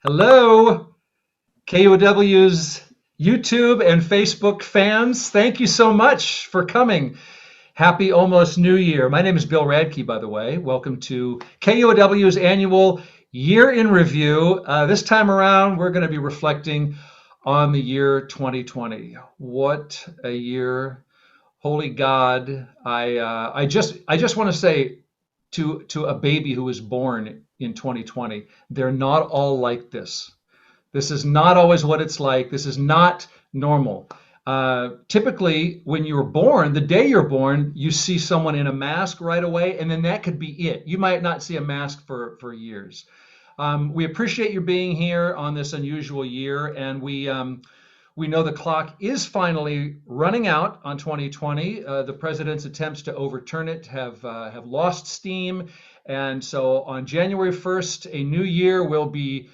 Hello, KUOW's YouTube and Facebook fans. Thank you so much for coming. Happy almost New Year. My name is Bill Radke, by the way. Welcome to KUOW's annual Year in Review. This time around, we're going to be reflecting on the year 2020. What a year. Holy God. I just want to say to a baby who was born in 2020, they're not all like this. This is not always what it's like. This is not normal. Typically, when you're born, the day you're born, you see someone in a mask right away, and then that could be it. You might not see a mask for years. We appreciate you being here on this unusual year, and we know the clock is finally running out on 2020. The president's attempts to overturn it have lost steam, and so on January 1st, a new year will be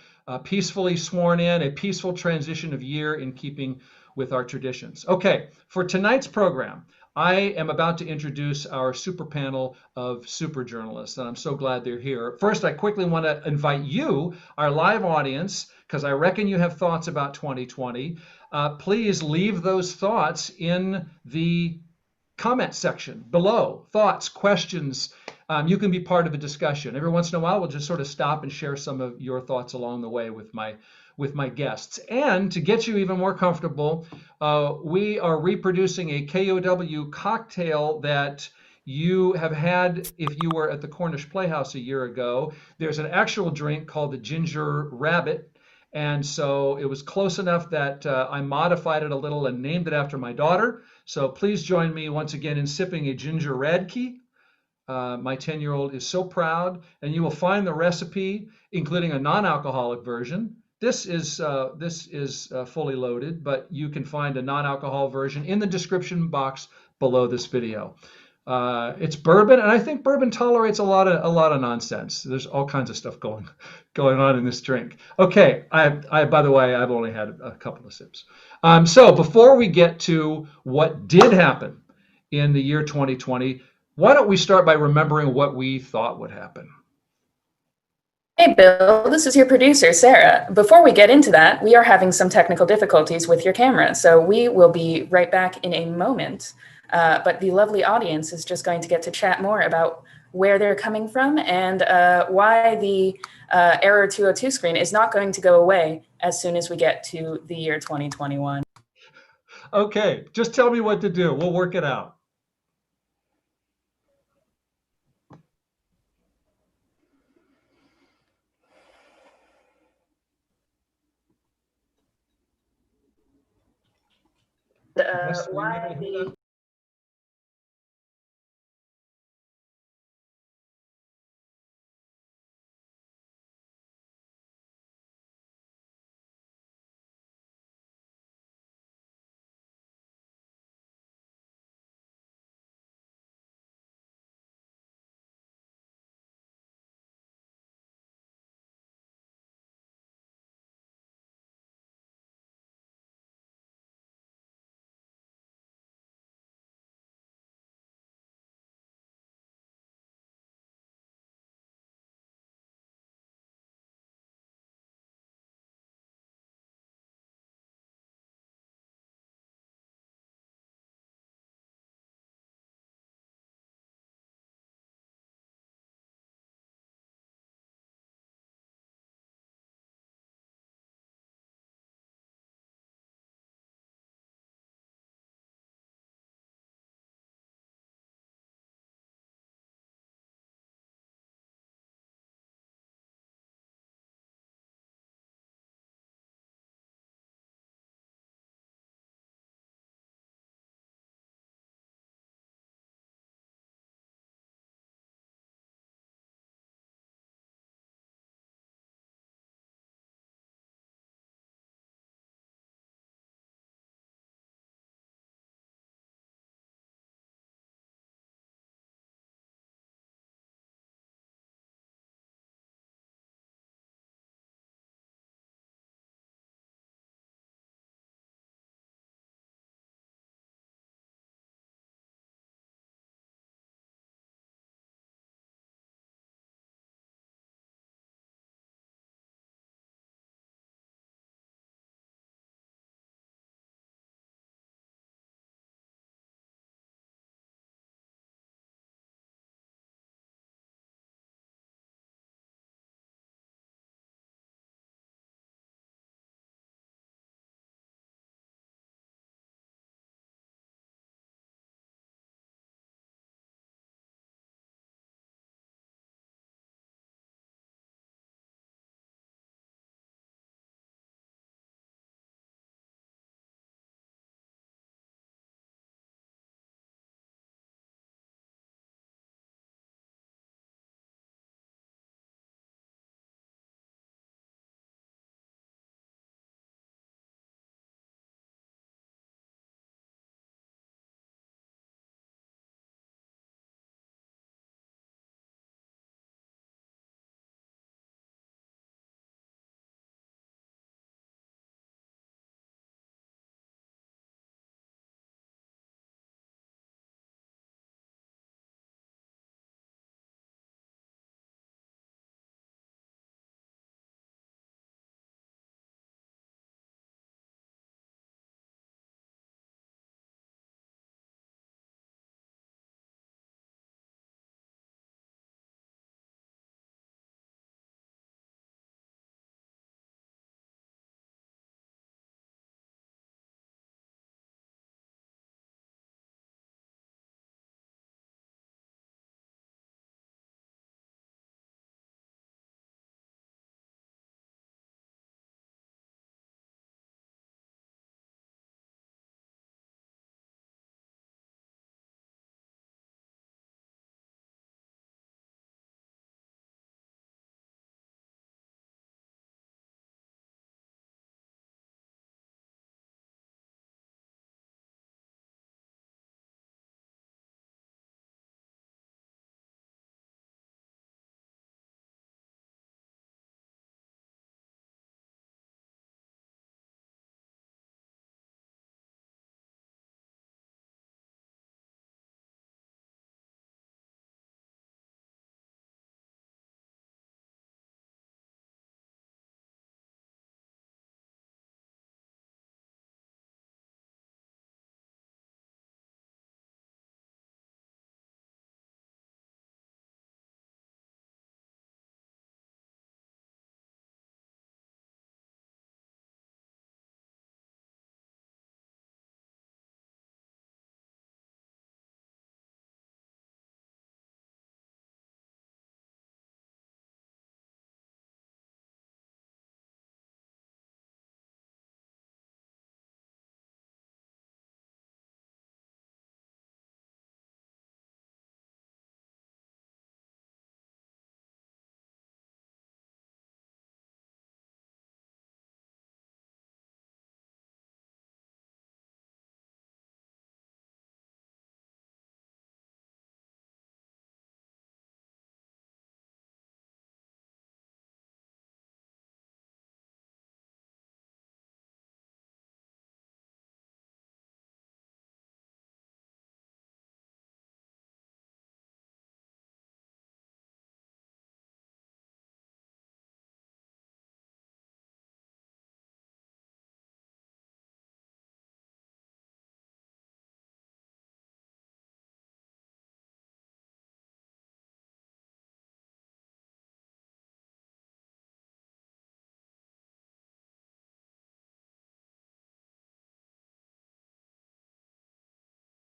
peacefully sworn in, a peaceful transition of year in keeping with our traditions. Okay, for tonight's program, I am about to introduce our super panel of super journalists, and I'm so glad they're here. First, I quickly want to invite you, our live audience, because I reckon you have thoughts about 2020. Please leave those thoughts in the comment section below. Thoughts, questions. You can be part of the discussion. Every once in a while, we'll just sort of stop and share some of your thoughts along the way with my guests. And to get you even more comfortable, we are reproducing a KUOW cocktail that you have had if you were at the Cornish Playhouse a year ago. There's an actual drink called the Ginger Rabbit. And so it was close enough that I modified it a little and named it after my daughter. So please join me once again in sipping a Ginger Radke. My 10-year-old is so proud, and you will find the recipe, including a non-alcoholic version. This is fully loaded, but you can find a non-alcohol version in the description box below this video. It's bourbon, and I think bourbon tolerates a lot of nonsense. There's all kinds of stuff going on in this drink. Okay, I by the way, I've only had a couple of sips. So before we get to what did happen in the year 2020, why don't we start by remembering what we thought would happen? Hey, Bill, this is your producer, Sarah. Before we get into that, we are having some technical difficulties with your camera, so we will be right back in a moment. But the lovely audience is just going to get to chat more about where they're coming from and why the Error 202 screen is not going to go away as soon as we get to the year 2021. Okay, just tell me what to do. We'll work it out. Yes, Why the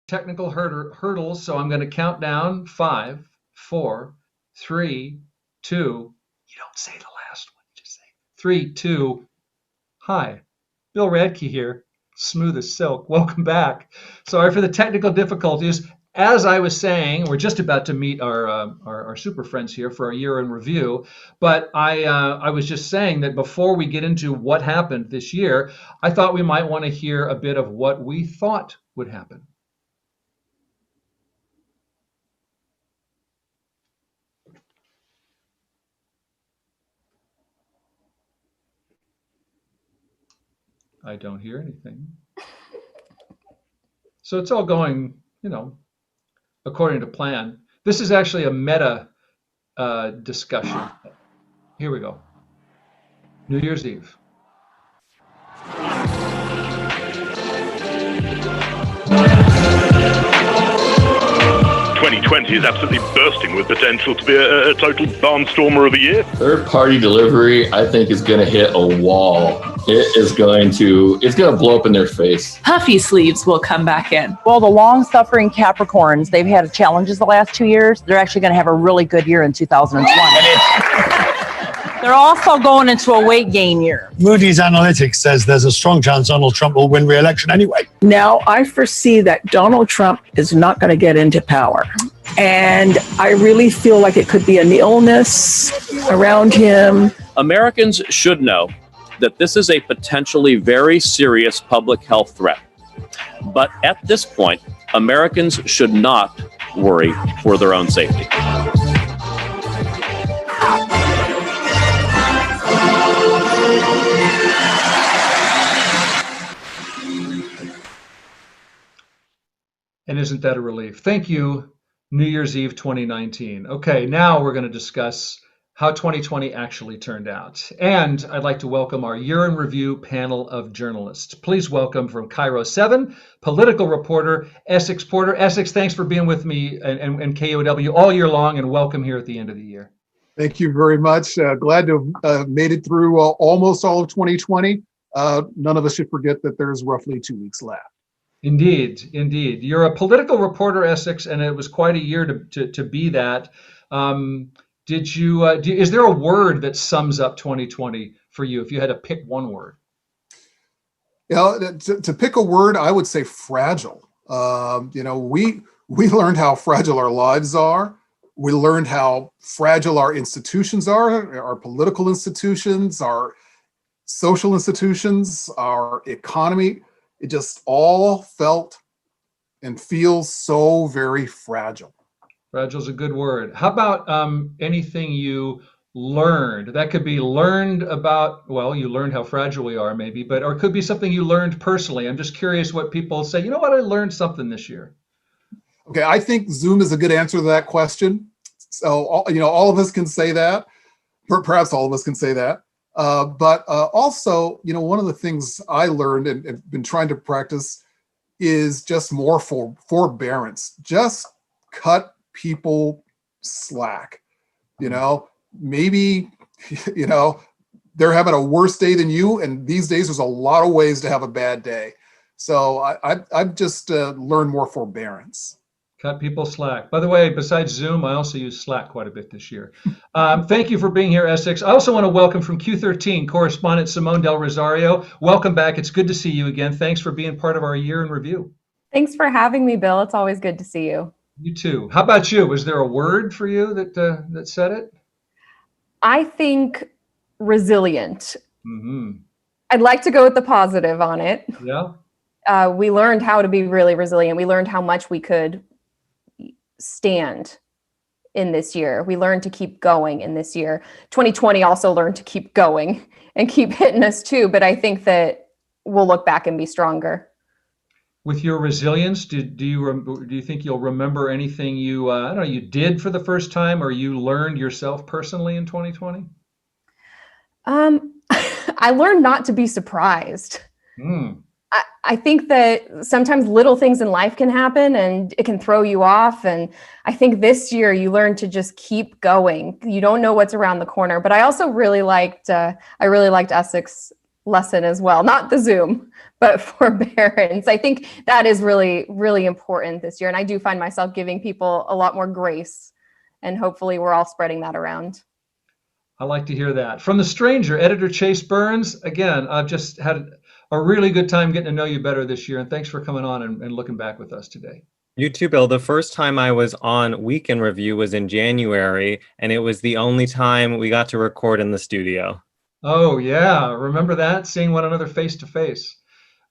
technical hurdles, so I'm going to count down 5, 4, 3, 2. You don't say the last one, just say 3, 2. Hi, Bill Radke here, smooth as silk. Welcome back. Sorry for the technical difficulties. As I was saying, we're just about to meet our super friends here for our year in review. But I was just saying that before we get into what happened this year, I thought we might want to hear a bit of what we thought would happen. I don't hear anything. So it's all going, according to plan. This is actually a meta discussion. Here we go. New Year's Eve. 2020 is absolutely bursting with potential to be a total barnstormer of a year. Third-party delivery, I think, is going to hit a wall. It's going to blow up in their face. Puffy sleeves will come back in. Well, the long-suffering Capricorns, they've had challenges the last 2 years. They're actually going to have a really good year in 2020. They're also going into a weight gain year. Moody's Analytics says there's a strong chance Donald Trump will win re-election anyway. Now, I foresee that Donald Trump is not going to get into power. And I really feel like it could be an illness around him. Americans should know that this is a potentially very serious public health threat. But at this point, Americans should not worry for their own safety. And isn't that a relief? Thank you, New Year's Eve 2019. Okay, now we're going to discuss how 2020 actually turned out. And I'd like to welcome our year in review panel of journalists. Please welcome from KIRO 7, political reporter Essex Porter. Essex, thanks for being with me and KUOW all year long, and welcome here at the end of the year. Thank you very much. Glad to have made it through almost all of 2020. None of us should forget that there's roughly 2 weeks left. Indeed. You're a political reporter, Essex, and it was quite a year to be that. Is there a word that sums up 2020 for you if you had to pick one word? To pick a word, I would say fragile. We learned how fragile our lives are. We learned how fragile our institutions are, our political institutions, our social institutions, our economy. It just all felt and feels so very fragile. Fragile is a good word. How about anything you learned? That could be learned about, well, you learned how fragile we are maybe, or it could be something you learned personally. I'm just curious what people say, you know what, I learned something this year. Okay, I think Zoom is a good answer to that question. So, all of us can say that, perhaps all of us can say that. But also, one of the things I learned and have been trying to practice is just more forbearance. Just cut people slack. Maybe, they're having a worse day than you. And these days, there's a lot of ways to have a bad day. So I've just learned more forbearance. Cut people slack. By the way, besides Zoom, I also use Slack quite a bit this year. Thank you for being here, Essex. I also want to welcome from Q13, correspondent Simone Del Rosario. Welcome back. It's good to see you again. Thanks for being part of our year in review. Thanks for having me, Bill. It's always good to see you. You too. How about you? Was there a word for you that said it? I think resilient. Mm-hmm. I'd like to go with the positive on it. Yeah. We learned how to be really resilient. We learned how much we could stand in this year. We learned to keep going in this year. 2020 also learned to keep going and keep hitting us too. But I think that we'll look back and be stronger. With your resilience, do you think you'll remember anything you did for the first time or you learned yourself personally in 2020? I learned not to be surprised. Mm. I think that sometimes little things in life can happen and it can throw you off. And I think this year you learn to just keep going. You don't know what's around the corner. But I also really liked Essex lesson as well, not the Zoom, but forbearance. I think that is really, really important this year. And I do find myself giving people a lot more grace, and hopefully we're all spreading that around. I like to hear that. From the stranger, editor Chase Burns, again, I've just had a really good time getting to know you better this year. And thanks for coming on and looking back with us today. You too, Bill. The first time I was on Week in Review was in January, and it was the only time we got to record in the studio. Oh, yeah. Remember that? Seeing one another face to face.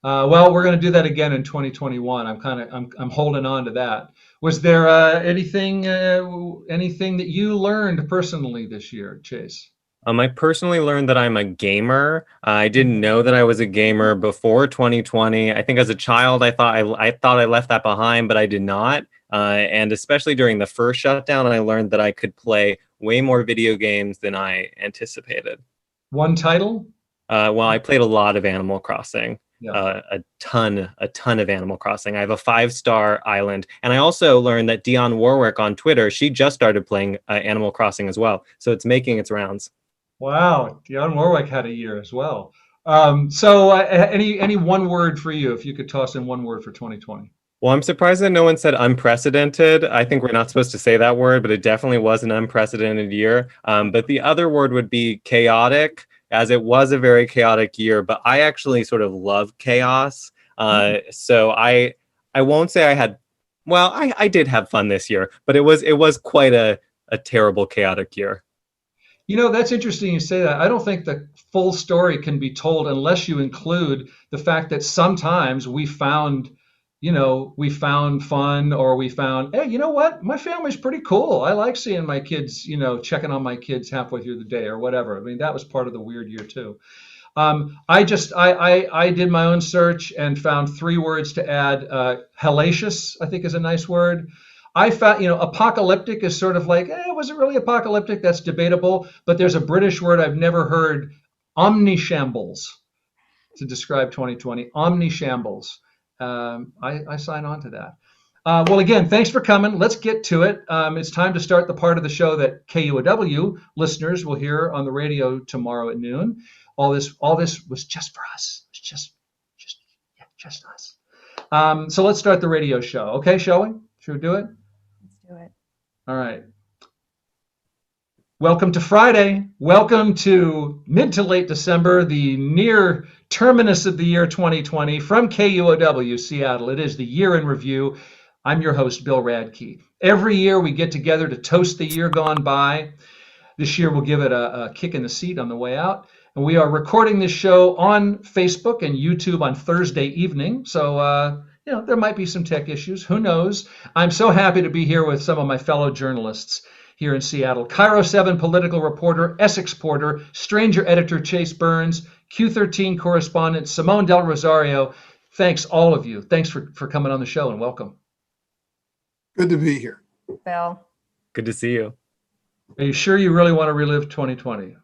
Well, we're going to do that again in 2021. I'm holding on to that. Was there anything that you learned personally this year, Chase? I personally learned that I'm a gamer. I didn't know that I was a gamer before 2020. I think as a child, I thought I left that behind, but I did not. And especially during the first shutdown, I learned that I could play way more video games than I anticipated. One title? Well, I played a lot of Animal Crossing. Yeah. A ton of Animal Crossing. I have a 5-star island. And I also learned that Dionne Warwick on Twitter, she just started playing Animal Crossing as well. So it's making its rounds. Wow, Dionne Warwick had a year as well. So any one word for you, if you could toss in one word for 2020? Well, I'm surprised that no one said unprecedented. I think we're not supposed to say that word, but it definitely was an unprecedented year. But the other word would be chaotic, as it was a very chaotic year. But I actually sort of love chaos. So I won't say I had, well, I did have fun this year, but it was quite a terrible, chaotic year. You know, that's interesting you say that. I don't think the full story can be told unless you include the fact that sometimes we found fun, or we found, hey, you know what? My family's pretty cool. I like seeing my kids, checking on my kids halfway through the day or whatever. I mean, that was part of the weird year too. I did my own search and found 3 words to add. Hellacious, I think, is a nice word. I found, apocalyptic is sort of like, was it really apocalyptic? That's debatable. But there's a British word I've never heard, omnishambles, to describe 2020. Omnishambles. I sign on to that. Well, again, thanks for coming. Let's get to it. It's time to start the part of the show that KUOW listeners will hear on the radio tomorrow at noon. All this was just for us. It's just us. So let's start the radio show. Okay, shall we? Should we do it? Let's do it. All right. Welcome to Friday. Welcome to mid to late December, the near terminus of the year 2020 from KUOW Seattle. It is the Year in Review. I'm your host, Bill Radke. Every year we get together to toast the year gone by. This year we'll give it a kick in the seat on the way out. And we are recording this show on Facebook and YouTube on Thursday evening. So, there might be some tech issues. Who knows? I'm so happy to be here with some of my fellow journalists here in Seattle. KIRO 7 political reporter, Essex Porter, stranger editor Chase Burns, Q13 correspondent Simone Del Rosario. Thanks, all of you. Thanks for coming on the show, and welcome. Good to be here. Bill. Good to see you. Are you sure you really want to relive 2020?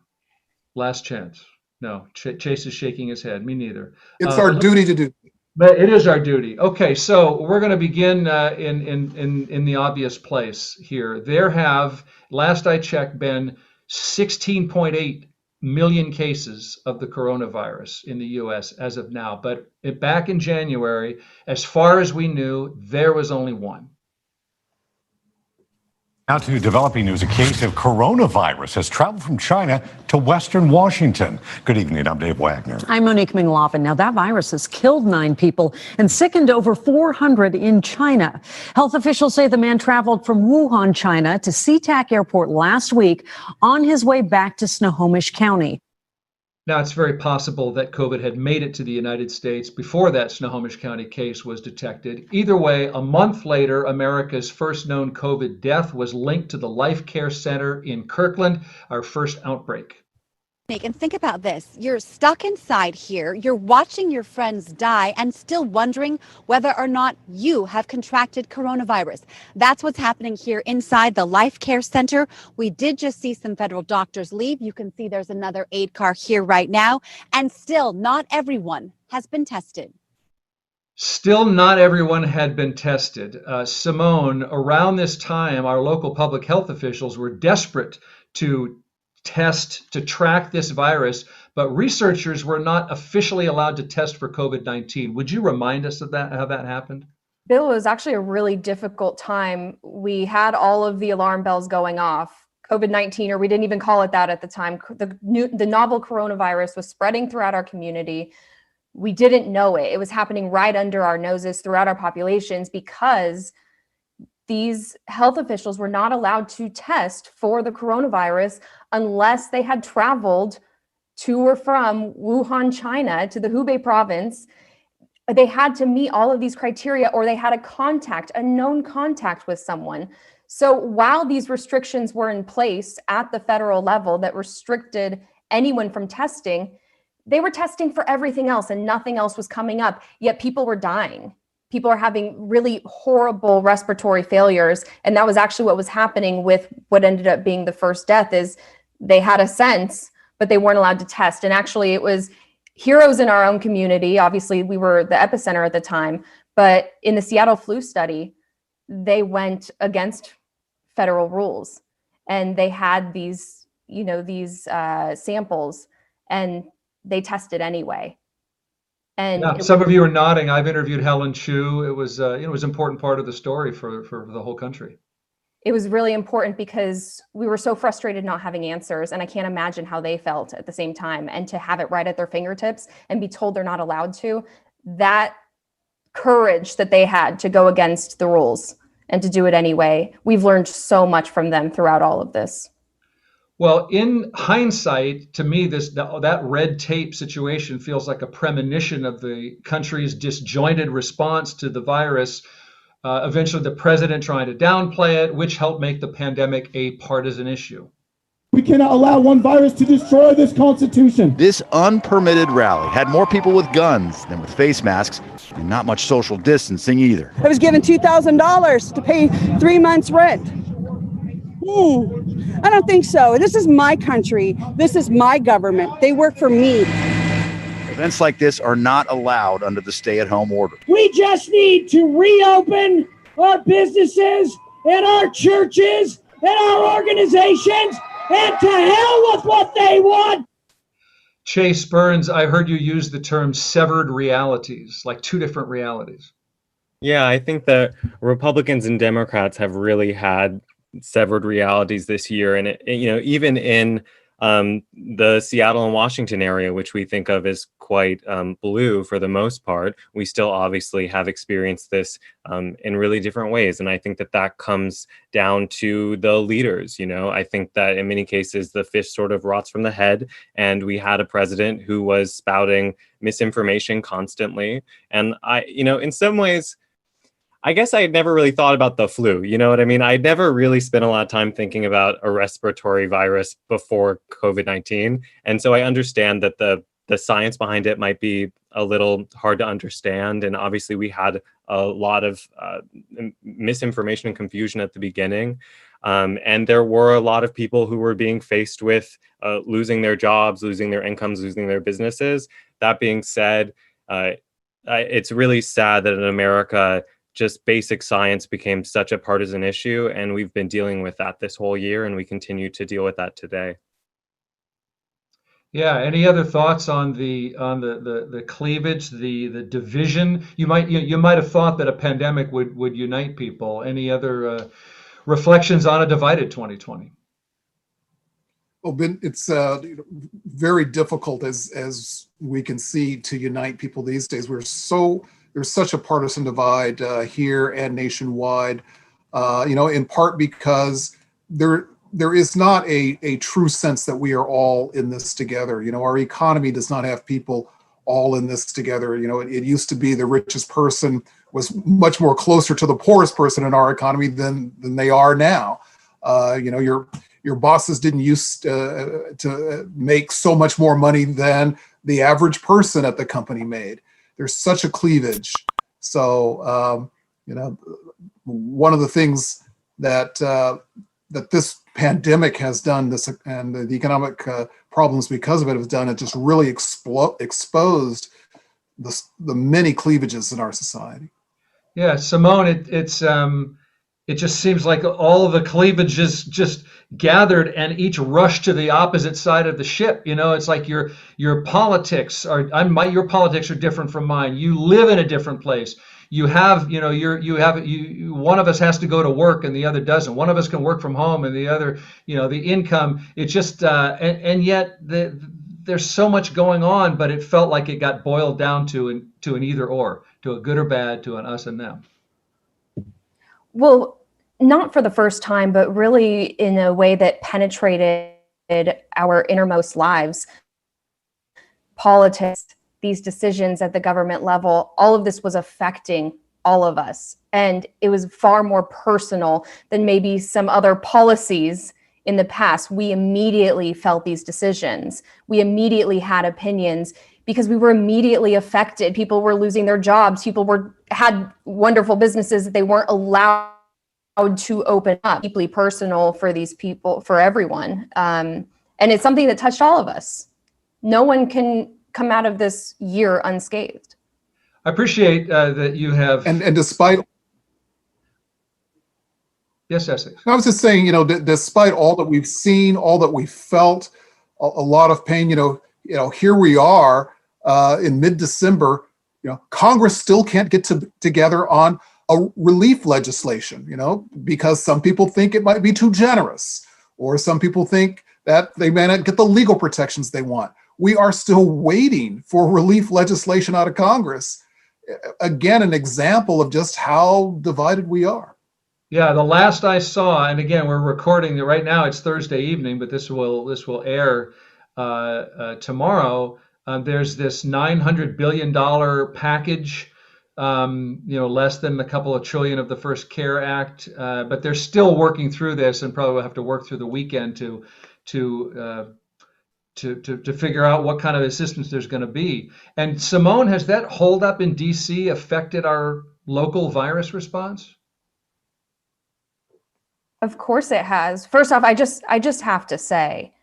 Last chance. No, Chase is shaking his head. Me neither. It's our duty to do. But it is our duty. Okay, so we're going to begin in the obvious place here. There have, last I checked, been 16.8 million cases of the coronavirus in the U.S. as of now. But back in January, as far as we knew, there was only one. Now to developing news, a case of coronavirus has traveled from China to Western Washington. Good evening, I'm Dave Wagner. I'm Monique Mingloffin. Now that virus has killed 9 people and sickened over 400 in China. Health officials say the man traveled from Wuhan, China to SeaTac Airport last week on his way back to Snohomish County. Now, it's very possible that COVID had made it to the United States before that Snohomish County case was detected. Either way, a month later, America's first known COVID death was linked to the Life Care Center in Kirkland, our first outbreak. And think about this. You're stuck inside here. You're watching your friends die and still wondering whether or not you have contracted coronavirus. That's what's happening here inside the Life Care Center. We did just see some federal doctors leave. You can see there's another aid car here right now. And still, not everyone has been tested. Still not everyone had been tested. Simone, around this time, our local public health officials were desperate to test, to track this virus, but researchers were not officially allowed to test for COVID-19. Would you remind us of that, how that happened? Bill, it was actually a really difficult time. We had all of the alarm bells going off. COVID-19, or we didn't even call it that at the time, the novel coronavirus was spreading throughout our community. We didn't know it. It was happening right under our noses throughout our populations because these health officials were not allowed to test for the coronavirus unless they had traveled to or from Wuhan, China, to the Hubei province. They had to meet all of these criteria, or they had a known contact with someone. So while these restrictions were in place at the federal level that restricted anyone from testing, they were testing for everything else and nothing else was coming up, yet people were dying. People are having really horrible respiratory failures. And that was actually what was happening with what ended up being the first death. Is they had a sense, but they weren't allowed to test. And actually it was heroes in our own community. Obviously we were the epicenter at the time, but in the Seattle flu study, they went against federal rules and they had these, samples and they tested anyway. And yeah, some of you are nodding. I've interviewed Helen Chu. It was, it was an important part of the story for the whole country. It was really important because we were so frustrated not having answers. And I can't imagine how they felt at the same time. And to have it right at their fingertips and be told they're not allowed to, that courage that they had to go against the rules and to do it anyway. We've learned so much from them throughout all of this. Well, in hindsight, to me, that red tape situation feels like a premonition of the country's disjointed response to the virus. Eventually, the president trying to downplay it, which helped make the pandemic a partisan issue. We cannot allow one virus to destroy this Constitution. This unpermitted rally had more people with guns than with face masks, and not much social distancing either. I was given $2,000 to pay 3 months' rent. I don't think so. This is my country. This is my government. They work for me. Events like this are not allowed under the stay-at-home order. We just need to reopen our businesses and our churches and our organizations, and to hell with what they want. Chase Burns, I heard you use the term severed realities, like two different realities. Yeah, I think that Republicans and Democrats have really had severed realities this year. And, even in the Seattle and Washington area, which we think of as quite blue for the most part, we still obviously have experienced this in really different ways. And I think that comes down to the leaders. I think that in many cases, the fish sort of rots from the head. And we had a president who was spouting misinformation constantly. And in some ways, I guess I had never really thought about the flu. You know what I mean? I'd never really spent a lot of time thinking about a respiratory virus before COVID-19. And so I understand that the science behind it might be a little hard to understand. And obviously we had a lot of misinformation and confusion at the beginning. And there were a lot of people who were being faced with losing their jobs, losing their incomes, losing their businesses. That being said, it's really sad that in America, just basic science became such a partisan issue, and we've been dealing with that this whole year, and we continue to deal with that today. Yeah. Any other thoughts on the cleavage, the division? You might have thought that a pandemic would unite people. Any other reflections on a divided 2020? Well, Ben, it's very difficult as we can see to unite people these days. There's such a partisan divide here and nationwide, in part because there is not a true sense that we are all in this together. Our economy does not have people all in this together. It used to be the richest person was much more closer to the poorest person in our economy than they are now. Your bosses didn't used to make so much more money than the average person at the company made. There's such a cleavage. So, one of the things that this pandemic has done, and the economic problems because of it have done, it just really exposed the many cleavages in our society. Yeah, Simone, it just seems like all of the cleavages just gathered and each rushed to the opposite side of the ship. It's like your politics are, your politics are different from mine. You live in a different place. You have, one of us has to go to work and the other doesn't. One of us can work from home and the other, the income, it's just, and yet there's so much going on, but it felt like it got boiled down to an either or, to a good or bad, to an us and them. Well, not for the first time, but really in a way that penetrated our innermost lives. Politics, these decisions at the government level, all of this was affecting all of us. And it was far more personal than maybe some other policies in the past. We immediately felt these decisions. We immediately had opinions because we were immediately affected. People were losing their jobs. People had wonderful businesses that they weren't allowed to open up. Deeply personal for these people, for everyone. And it's something that touched all of us. No one can come out of this year unscathed. I appreciate that you have. And despite. Yes, Essex. I was just saying, despite all that we've seen, all that we felt, a lot of pain, here we are in mid-December, Congress still can't get together on a relief legislation, because some people think it might be too generous, or some people think that they may not get the legal protections they want. We are still waiting for relief legislation out of Congress. Again, an example of just how divided we are. Yeah, the last I saw, and again, we're recording it right now. It's Thursday evening, but this will air tomorrow. There's this $900 billion package, less than a couple of trillion of the first CARE Act, but they're still working through this, and probably will have to work through the weekend to figure out what kind of assistance there's going to be. And Simone, has that holdup in DC affected our local virus response? Of course it has. First off, I just have to say,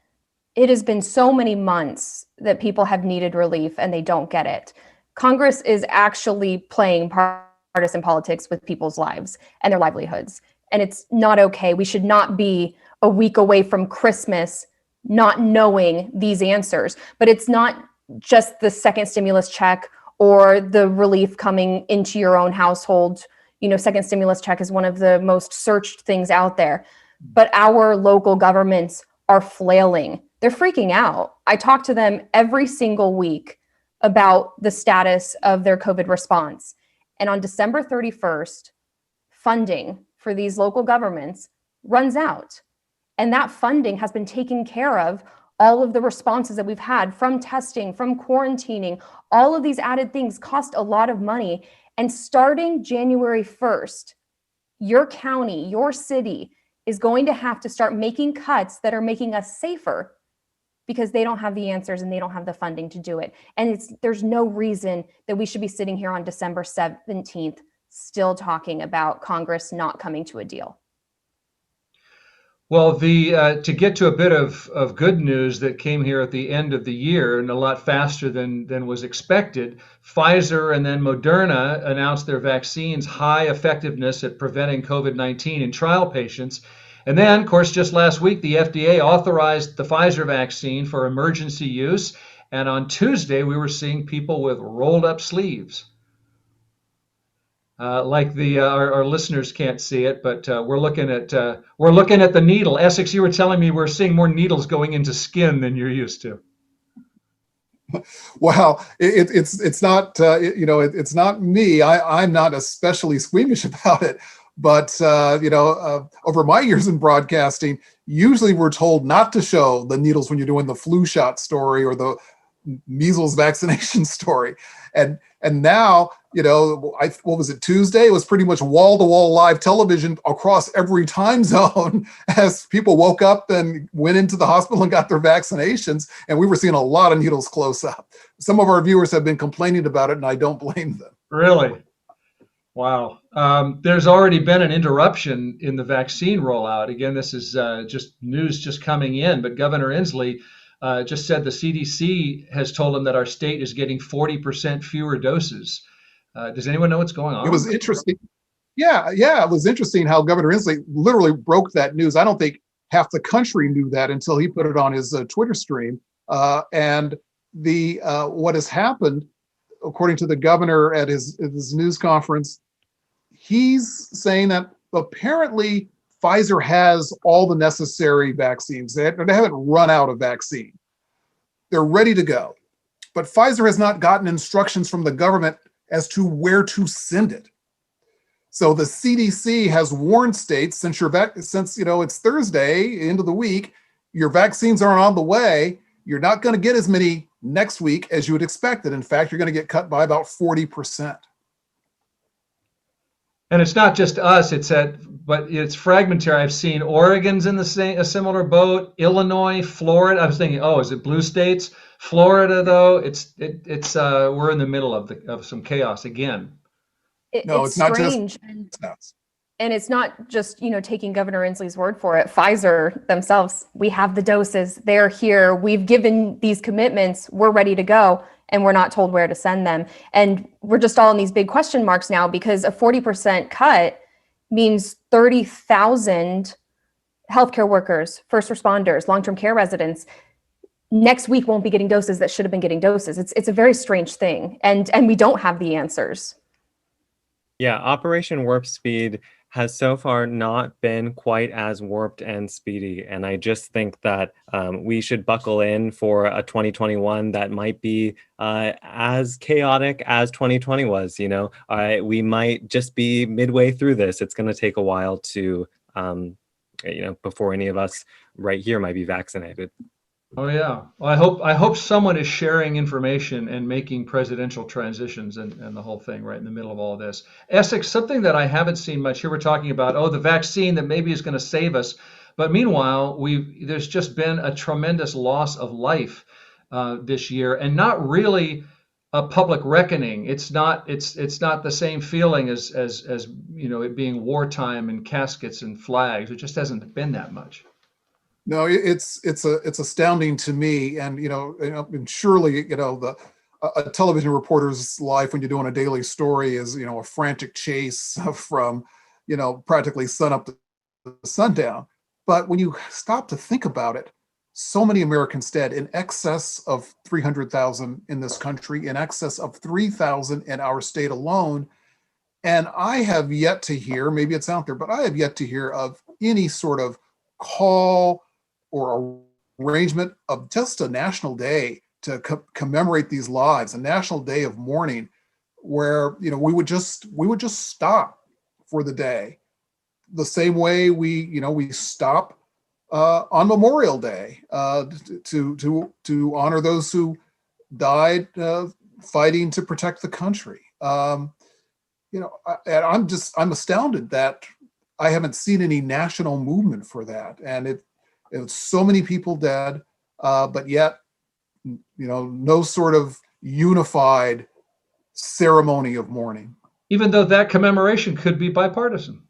it has been so many months that people have needed relief and they don't get it. Congress is actually playing partisan politics with people's lives and their livelihoods. And it's not okay. We should not be a week away from Christmas not knowing these answers. But it's not just the second stimulus check or the relief coming into your own household. Second stimulus check is one of the most searched things out there. But our local governments are flailing. They're freaking out. I talk to them every single week about the status of their COVID response. And on December 31st, funding for these local governments runs out. And that funding has been taking care of all of the responses that we've had, from testing, from quarantining. All of these added things cost a lot of money. And starting January 1st, your county, your city is going to have to start making cuts that are making us safer, because they don't have the answers and they don't have the funding to do it. And there's no reason that we should be sitting here on December 17th still talking about Congress not coming to a deal. Well, to get to a bit of good news that came here at the end of the year, and a lot faster than was expected, Pfizer and then Moderna announced their vaccines' high effectiveness at preventing COVID-19 in trial patients. And then, of course, just last week, the FDA authorized the Pfizer vaccine for emergency use. And on Tuesday, we were seeing people with rolled up sleeves. Like our listeners can't see it, but we're looking at the needle. Essex, you were telling me we're seeing more needles going into skin than you're used to. Well, it's not it's not me. I'm not especially squeamish about it. But, over my years in broadcasting, usually we're told not to show the needles when you're doing the flu shot story or the measles vaccination story. And now, what was it, Tuesday? It was pretty much wall-to-wall live television across every time zone as people woke up and went into the hospital and got their vaccinations. And we were seeing a lot of needles close up. Some of our viewers have been complaining about it, and I don't blame them. Really? Wow. There's already been an interruption in the vaccine rollout. Again, this is just news just coming in, but Governor Inslee just said the CDC has told him that our state is getting 40% fewer doses. Does anyone know what's going on? It was interesting. Yeah, it was interesting how Governor Inslee literally broke that news. I don't think half the country knew that until he put it on his Twitter stream. And what has happened, according to the governor at his news conference, he's saying that apparently Pfizer has all the necessary vaccines. They haven't run out of vaccine. They're ready to go. But Pfizer has not gotten instructions from the government as to where to send it. So the CDC has warned states, since it's Thursday, end of the week, your vaccines aren't on the way. You're not going to get as many next week as you would expect. In fact, you're going to get cut by about 40%. And it's not just us, but it's fragmentary. I've seen Oregon's in a similar boat, Illinois, Florida. I was thinking, is it blue states? Florida, though, it's we're in the middle of some chaos again. It's not strange. And it's not just, taking Governor Inslee's word for it. Pfizer themselves, we have the doses. They're here. We've given these commitments. We're ready to go. And we're not told where to send them. And we're just all in these big question marks now, because a 40% cut means 30,000 healthcare workers, first responders, long-term care residents next week won't be getting doses that should have been getting doses. It's a very strange thing. And we don't have the answers. Yeah, Operation Warp Speed has so far not been quite as warped and speedy. And I just think that we should buckle in for a 2021 that might be as chaotic as 2020 was. We might just be midway through this. It's going to take a while to, before any of us right here might be vaccinated. Oh yeah. Well, I hope someone is sharing information and making presidential transitions and the whole thing right in the middle of all of this. Essex, something that I haven't seen much here, we're talking about, the vaccine that maybe is going to save us. But meanwhile, there's just been a tremendous loss of life this year, and not really a public reckoning. It's not the same feeling as it being wartime and caskets and flags. It just hasn't been that much. No, it's astounding to me, and surely a television reporter's life when you're doing a daily story is a frantic chase from practically sun up to sundown. But when you stop to think about it, so many Americans dead, in excess of 300,000 in this country, in excess of 3,000 in our state alone, and I have yet to hear, maybe it's out there, but I have yet to hear of any sort of call or arrangement of just a national day to commemorate these lives, a national day of mourning, where we would just stop for the day, the same way we stop on Memorial Day to honor those who died fighting to protect the country. And I'm astounded that I haven't seen any national movement for that, and it's so many people dead, but yet, no sort of unified ceremony of mourning. Even though that commemoration could be bipartisan.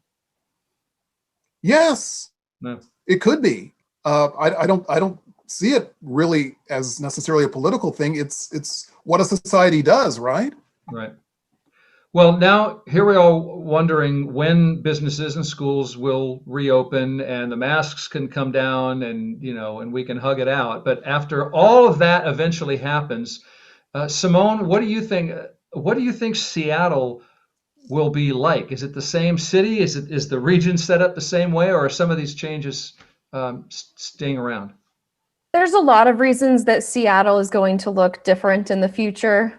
Yes, no. It could be. I don't see it really as necessarily a political thing. It's what a society does, right? Right. Well, now here we are wondering when businesses and schools will reopen and the masks can come down and we can hug it out. But after all of that eventually happens, Simone, what do you think? What do you think Seattle will be like? Is it the same city? Is the region set up the same way, or are some of these changes staying around? There's a lot of reasons that Seattle is going to look different in the future.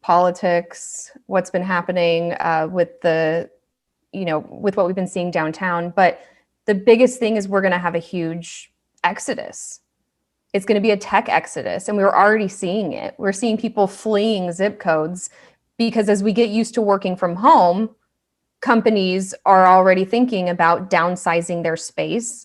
Politics, what's been happening with with what we've been seeing downtown. But the biggest thing is we're going to have a huge exodus. It's going to be a tech exodus, and we're already seeing it. We're seeing people fleeing zip codes because as we get used to working from home, companies are already thinking about downsizing their space,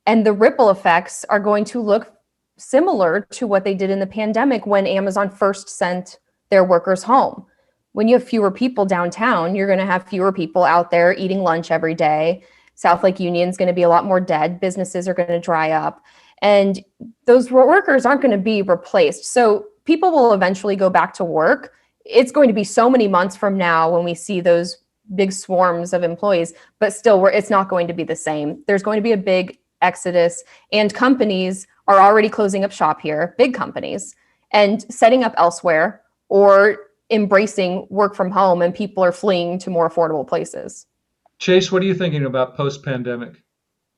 and the ripple effects are going to look similar to what they did in the pandemic when Amazon first sent their workers home. When you have fewer people downtown, you're going to have fewer people out there eating lunch every day. South Lake Union is going to be a lot more dead. Businesses are going to dry up. And those workers aren't going to be replaced. So people will eventually go back to work. It's going to be so many months from now when we see those big swarms of employees, but still it's not going to be the same. There's going to be a big exodus, and companies are already closing up shop here, big companies, and setting up elsewhere or embracing work from home, and people are fleeing to more affordable places. Chase, what are you thinking about post-pandemic?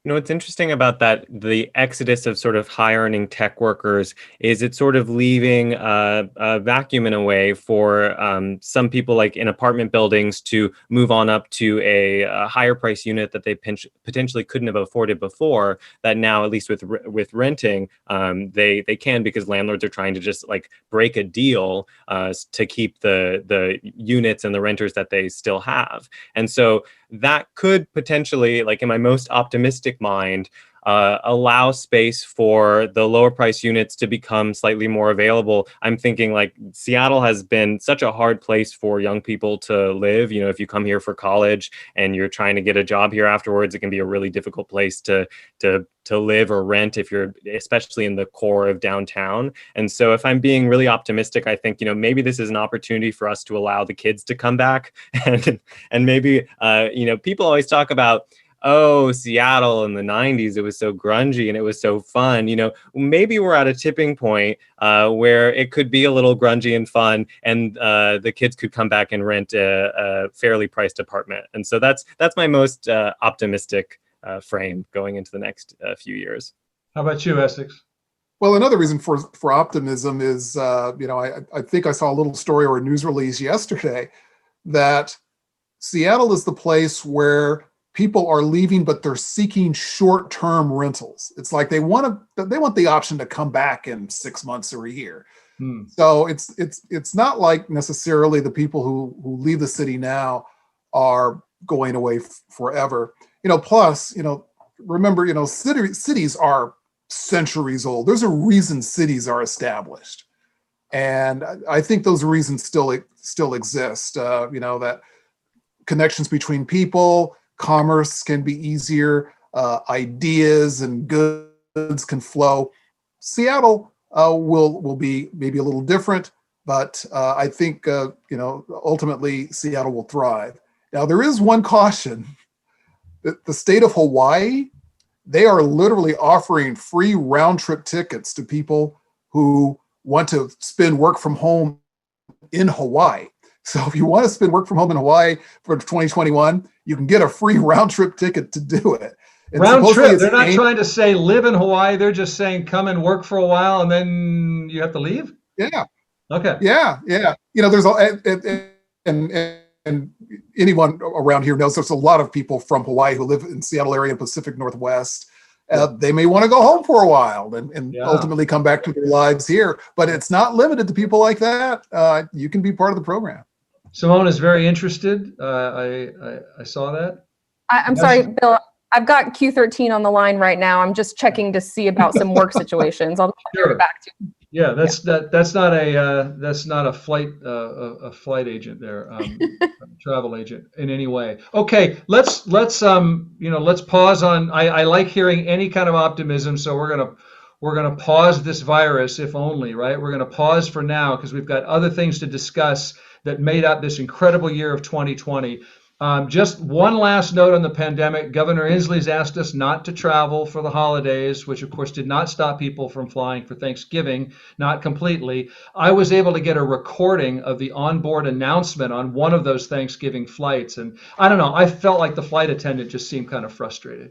You know, what's interesting about that, the exodus of sort of high earning tech workers, is it's sort of leaving a vacuum in a way for some people, like in apartment buildings, to move on up to a higher price unit that they potentially couldn't have afforded before, that now, at least with renting, they can, because landlords are trying to just like break a deal to keep the units and the renters that they still have. And so that could potentially, like in my most optimistic mind, allow space for the lower price units to become slightly more available. I'm thinking like Seattle has been such a hard place for young people to live. You know, if you come here for college and you're trying to get a job here afterwards, it can be a really difficult place to live or rent if you're especially in the core of downtown. And so if I'm being really optimistic, I think, you know, maybe this is an opportunity for us to allow the kids to come back. And maybe, you know, people always talk about, oh, Seattle in the 90s, it was so grungy and it was so fun. You know, maybe we're at a tipping point where it could be a little grungy and fun, and the kids could come back and rent a fairly priced apartment. And so that's my most optimistic frame going into the next few years. How about you, Essex? Well, another reason for optimism is, you know, I think I saw a little story or a news release yesterday that Seattle is the place where people are leaving, but they're seeking short-term rentals. It's like they want the option to come back in 6 months or a year. So it's not like necessarily the people who leave the city now are going away forever. You know, plus, you know, remember, you know, cities are centuries old. There's a reason cities are established, and I think those reasons still exist. You know, that connections between people, commerce can be easier, ideas and goods can flow. Seattle will be maybe a little different, but I think you know, ultimately Seattle will thrive. Now, there is one caution. The state of Hawaii, they are literally offering free round-trip tickets to people who want to spend work from home in Hawaii. So if you want to spend work from home in Hawaii for 2021, you can get a free round-trip ticket to do it. And round trip. They're not trying to say live in Hawaii. They're just saying come and work for a while and then you have to leave? Yeah. Okay. Yeah. You know, there's and anyone around here knows there's a lot of people from Hawaii who live in Seattle area and Pacific Northwest. They may want to go home for a while and ultimately come back to their lives here, but it's not limited to people like that. You can be part of the program. Simone is very interested. I saw that. I'm sorry, Bill. I've got Q13 on the line right now. I'm just checking to see about some work situations. I'll get back to you. Yeah, that's not a flight agent there, travel agent in any way. Okay, let's pause on. I like hearing any kind of optimism, so we're gonna pause this virus, if only, right? We're gonna pause for now because we've got other things to discuss that made up this incredible year of 2020. Just one last note on the pandemic. Governor Inslee's asked us not to travel for the holidays, which of course did not stop people from flying for Thanksgiving, not completely. I was able to get a recording of the onboard announcement on one of those Thanksgiving flights. And I don't know, I felt like the flight attendant just seemed kind of frustrated.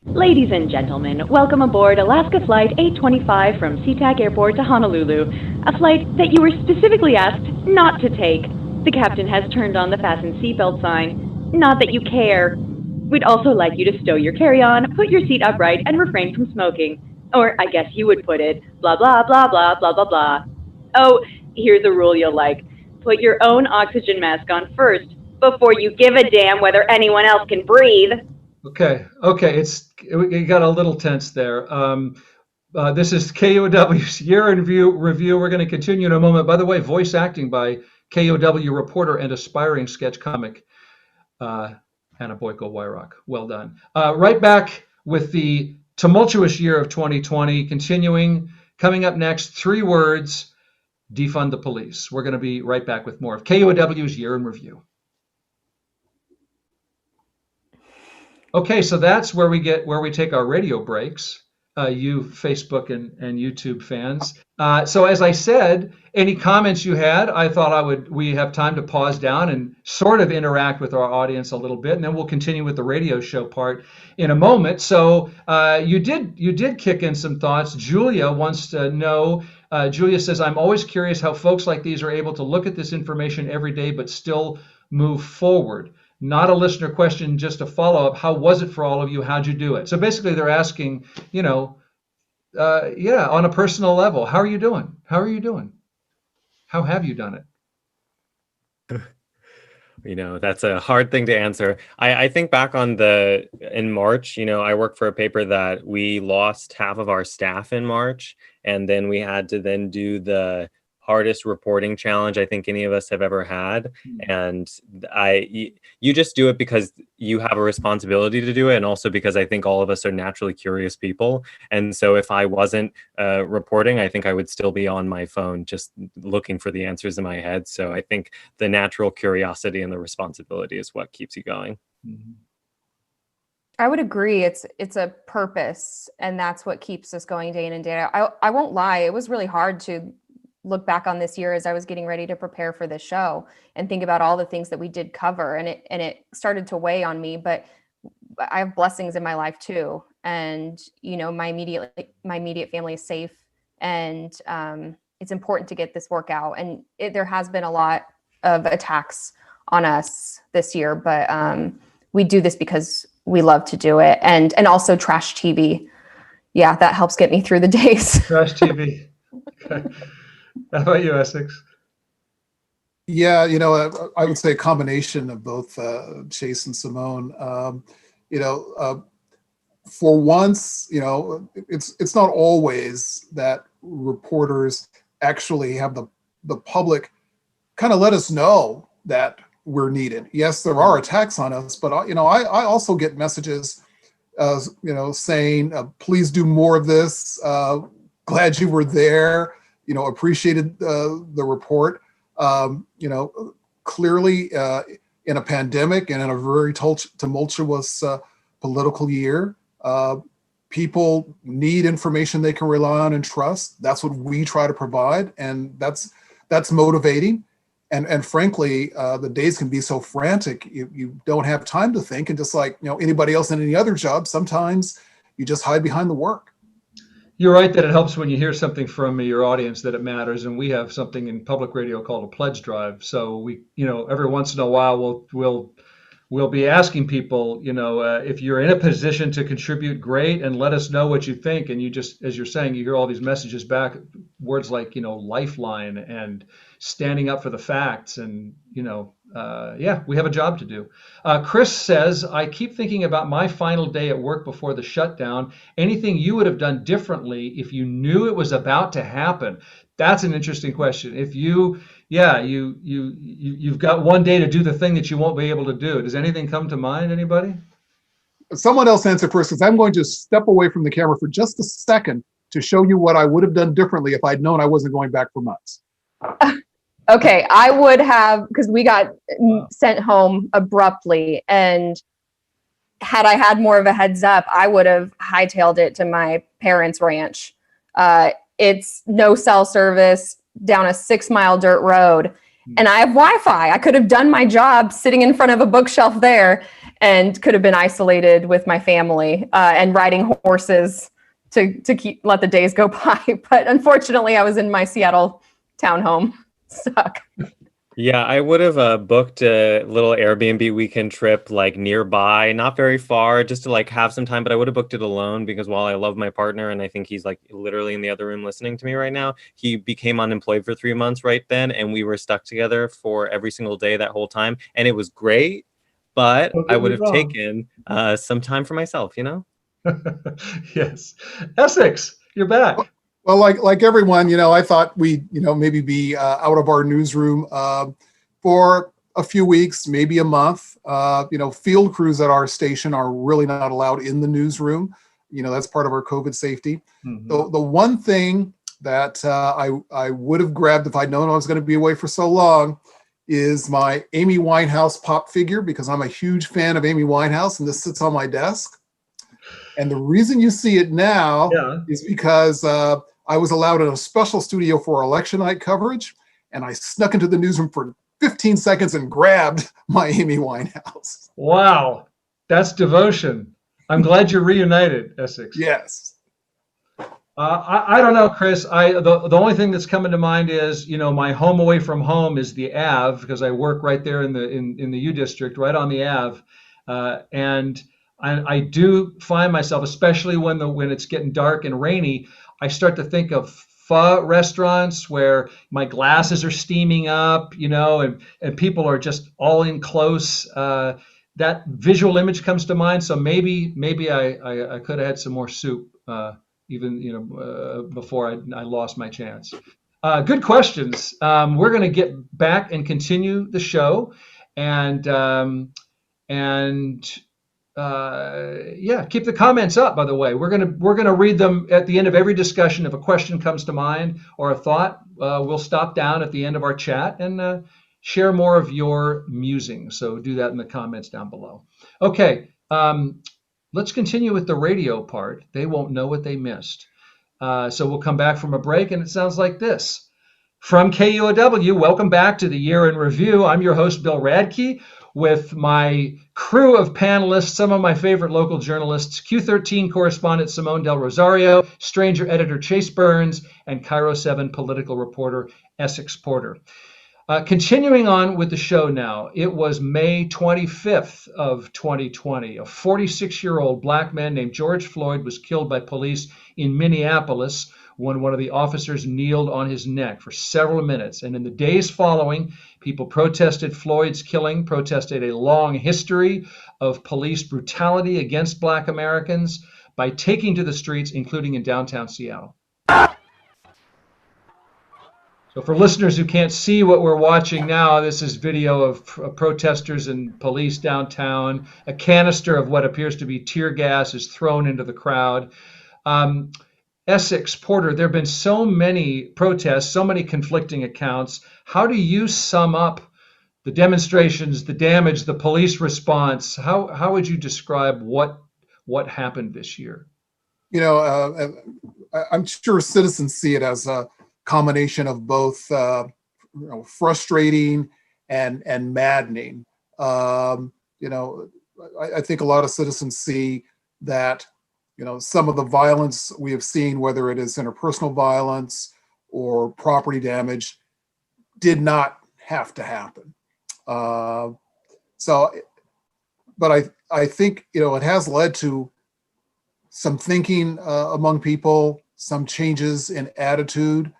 Ladies and gentlemen, welcome aboard Alaska Flight 825 from SeaTac Airport to Honolulu, a flight that you were specifically asked not to take. The captain has turned on the fasten seatbelt sign. Not that you care. We'd also like you to stow your carry-on, put your seat upright, and refrain from smoking. Or I guess you would put it, blah, blah, blah, blah, blah, blah, blah. Oh, here's a rule you'll like. Put your own oxygen mask on first, before you give a damn whether anyone else can breathe. Okay, it got a little tense there. This is KUOW's Year in Review. We're going to continue in a moment. By the way, voice acting by KUOW reporter and aspiring sketch comic, Hannah Boyko-Wyrock. Well done. Right back with the tumultuous year of 2020, continuing. Coming up next, 3 words, defund the police. We're going to be right back with more of KUOW's Year in Review. Okay, so that's where we take our radio breaks. You Facebook and YouTube fans. So as I said, any comments you had, I thought we have time to pause down and sort of interact with our audience a little bit, and then we'll continue with the radio show part in a moment. So you did kick in some thoughts. Julia wants to know. Julia says, I'm always curious how folks like these are able to look at this information every day but still move forward. Not a listener question, just a follow-up. How was it for all of you? How'd you do it? So basically they're asking, on a personal level, how are you doing? How are you doing? How have you done it? That's a hard thing to answer. I think back in March, I work for a paper that we lost half of our staff in March, and then we had to then do the hardest reporting challenge I think any of us have ever had. And you just do it because you have a responsibility to do it, and also because I think all of us are naturally curious people. And so if I wasn't reporting, I think I would still be on my phone just looking for the answers in my head. So I think the natural curiosity and the responsibility is what keeps you going. I would agree. It's a purpose, and that's what keeps us going day in and day out. I won't lie, it was really hard to look back on this year as I was getting ready to prepare for this show and think about all the things that we did cover, and it started to weigh on me, but I have blessings in my life too. And, my immediate family is safe, and it's important to get this work out. And there has been a lot of attacks on us this year, but we do this because we love to do it. And also trash TV. Yeah, that helps get me through the days. Trash TV. Okay. How about you, Essex? Yeah, I would say a combination of both Chase and Simone. For once, it's not always that reporters actually have the public kind of let us know that we're needed. Yes, there are attacks on us, but I also get messages, saying, please do more of this. Glad you were there. Appreciated the report. Clearly in a pandemic and in a very tumultuous political year, people need information they can rely on and trust. That's what we try to provide, and that's motivating. And frankly, the days can be so frantic, you don't have time to think, and just like anybody else in any other job, sometimes you just hide behind the work. You're right that it helps when you hear something from your audience that it matters, and we have something in public radio called a pledge drive. So we, every once in a while we'll be asking people, if you're in a position to contribute, great, and let us know what you think. And you just, as you're saying, you hear all these messages back, words like lifeline and standing up for the facts, and we have a job to do. Chris says, I keep thinking about my final day at work before the shutdown. Anything you would have done differently if you knew it was about to happen? That's an interesting question. If you've got one day to do the thing that you won't be able to do. Does anything come to mind, anybody? Someone else answer first, because I'm going to step away from the camera for just a second to show you what I would have done differently if I'd known I wasn't going back for months. Okay, I would have, because we got sent home abruptly, and had I had more of a heads up, I would have hightailed it to my parents' ranch. It's no cell service down a 6-mile dirt road, and I have Wi-Fi. I could have done my job sitting in front of a bookshelf there, and could have been isolated with my family and riding horses to let the days go by. But unfortunately, I was in my Seattle townhome. Stuck. Yeah, I would have booked a little Airbnb weekend trip nearby, not very far, just to have some time, but I would have booked it alone because while I love my partner and I think he's literally in the other room listening to me right now, he became unemployed for 3 months right then, and we were stuck together for every single day that whole time, and it was great, but I would have taken some time for myself, Yes. Essex, you're back. Well, like everyone, I thought we'd, maybe be out of our newsroom for a few weeks, maybe a month. Field crews at our station are really not allowed in the newsroom. That's part of our COVID safety. Mm-hmm. The one thing that I would have grabbed if I'd known I was going to be away for so long is my Amy Winehouse pop figure, because I'm a huge fan of Amy Winehouse, and this sits on my desk. And the reason you see it now is because I was allowed in a special studio for election night coverage, and I snuck into the newsroom for 15 seconds and grabbed my Amy Winehouse. Wow, that's devotion. I'm glad you're reunited, Essex. Yes. I don't know, Chris. The only thing that's coming to mind is, my home away from home is the Ave, because I work right there in the U District, right on the Ave, and I do find myself, especially when it's getting dark and rainy, I start to think of pho restaurants where my glasses are steaming up, and people are just all in close. That visual image comes to mind. So maybe I could have had some more soup. Even before I lost my chance. Good questions. We're going to get back and continue the show, and keep the comments up. By the way, we're gonna read them at the end of every discussion. If a question comes to mind or a thought, we'll stop down at the end of our chat and share more of your musings. So do that in the comments down below. Okay. Let's continue with the radio part. They won't know what they missed. So we'll come back from a break, and it sounds like this. From KUOW, welcome back to the Year in Review. I'm your host, Bill Radke, with my crew of panelists, some of my favorite local journalists, Q13 correspondent Simone Del Rosario, Stranger editor Chase Burns, and KIRO 7 political reporter Essex Porter. Continuing on with the show now, it was May 25th of 2020. A 46-year-old black man named George Floyd was killed by police in Minneapolis when one of the officers kneeled on his neck for several minutes. And in the days following, people protested Floyd's killing, protested a long history of police brutality against black Americans by taking to the streets, including in downtown Seattle. So for listeners who can't see what we're watching now, this is video of protesters and police downtown. A canister of what appears to be tear gas is thrown into the crowd. Essex Porter, there have been so many protests, so many conflicting accounts. How do you sum up the demonstrations, the damage, the police response? How would you describe what happened this year? I'm sure citizens see it as a combination of both frustrating and maddening. I think a lot of citizens see that some of the violence we have seen, whether it is interpersonal violence or property damage, did not have to happen. But I think it has led to some thinking among people, some changes in attitude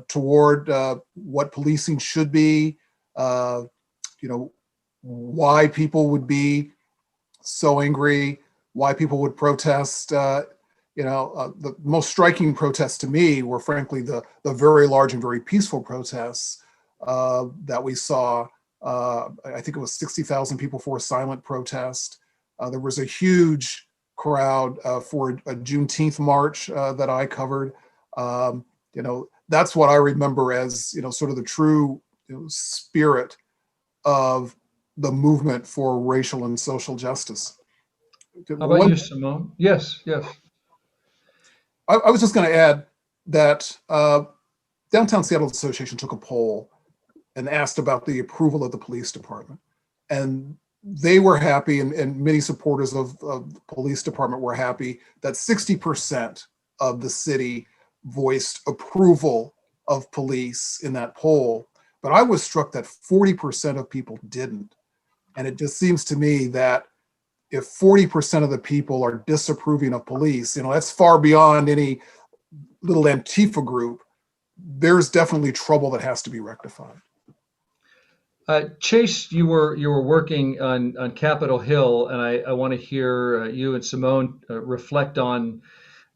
toward what policing should be, why people would be so angry, why people would protest. The most striking protests to me were frankly the very large and very peaceful protests that we saw. I think it was 60,000 people for a silent protest. There was a huge crowd for a Juneteenth march that I covered. That's what I remember as sort of the true spirit of the movement for racial and social justice. How about you, Simone? Yes. I was just going to add that Downtown Seattle Association took a poll and asked about the approval of the police department. And they were happy, and many supporters of the police department were happy that 60% of the city voiced approval of police in that poll. But I was struck that 40% of people didn't. And it just seems to me that if 40% of the people are disapproving of police, that's far beyond any little Antifa group. There's definitely trouble that has to be rectified. Chase, you were working on Capitol Hill, and I want to hear you and Simone reflect on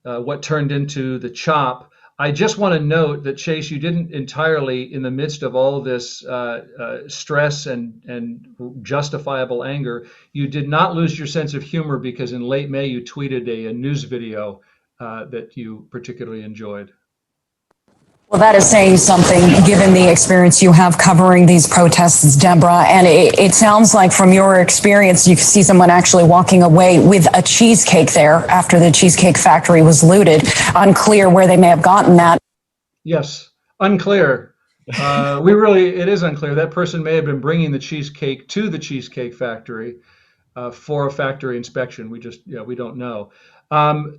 what turned into the CHOP. I just want to note that, Chase, you didn't entirely, in the midst of all this stress and justifiable anger, you did not lose your sense of humor, because in late May you tweeted a news video that you particularly enjoyed. Well, that is saying something, given the experience you have covering these protests, Deborah. And it sounds like from your experience, you see someone actually walking away with a cheesecake there after the Cheesecake Factory was looted. Unclear where they may have gotten that. Yes, unclear. It is unclear. That person may have been bringing the cheesecake to the Cheesecake Factory for a factory inspection. We don't know.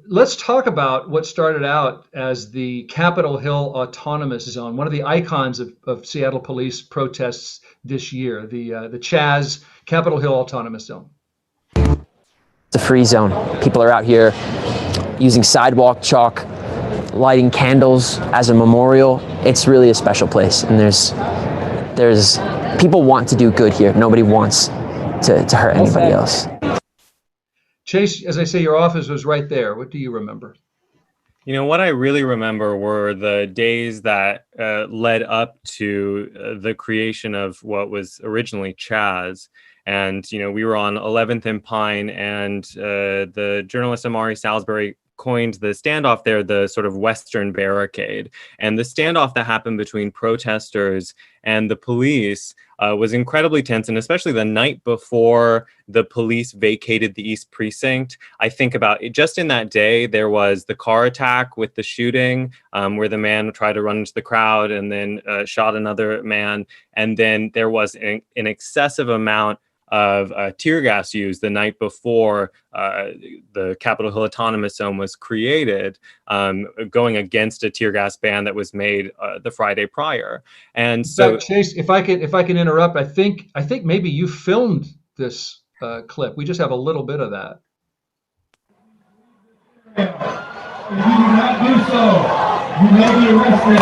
Let's talk about what started out as the Capitol Hill Autonomous Zone, one of the icons of Seattle police protests this year, the Chaz Capitol Hill Autonomous Zone. It's a free zone. People are out here using sidewalk chalk, lighting candles as a memorial. It's really a special place, and there's people want to do good here. Nobody wants to hurt anybody else. Chase, as I say, your office was right there. What do you remember? You know, what I really remember were the days that led up to the creation of what was originally Chaz. And, you know, we were on 11th and Pine, and the journalist Amari Salisbury coined the standoff there the sort of Western barricade. And the standoff that happened between protesters and the police was incredibly tense, and especially the night before the police vacated the East Precinct. I think about it, just in that day, there was the car attack with the shooting, where the man tried to run into the crowd and then shot another man. And then there was an excessive amount of tear gas used the night before the Capitol Hill Autonomous Zone was created, going against a tear gas ban that was made the Friday prior. And so, Chase, if I can interrupt, I think maybe you filmed this clip. We just have a little bit of that. If you do not do so, you may be arrested.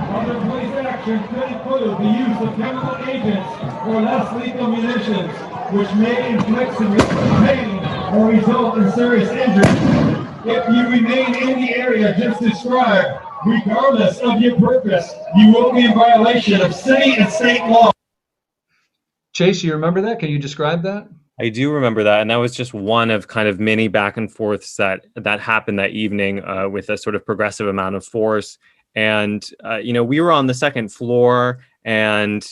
Other police action could include the use of chemical agents or less lethal munitions, which may inflict significant pain or result in serious injury. If you remain in the area just described, regardless of your purpose, you will be in violation of city and state law. Chase, you remember that? Can you describe that? I do remember that, and that was just one of kind of many back and forths that happened that evening with a sort of progressive amount of force. And you know, we were on the second floor, and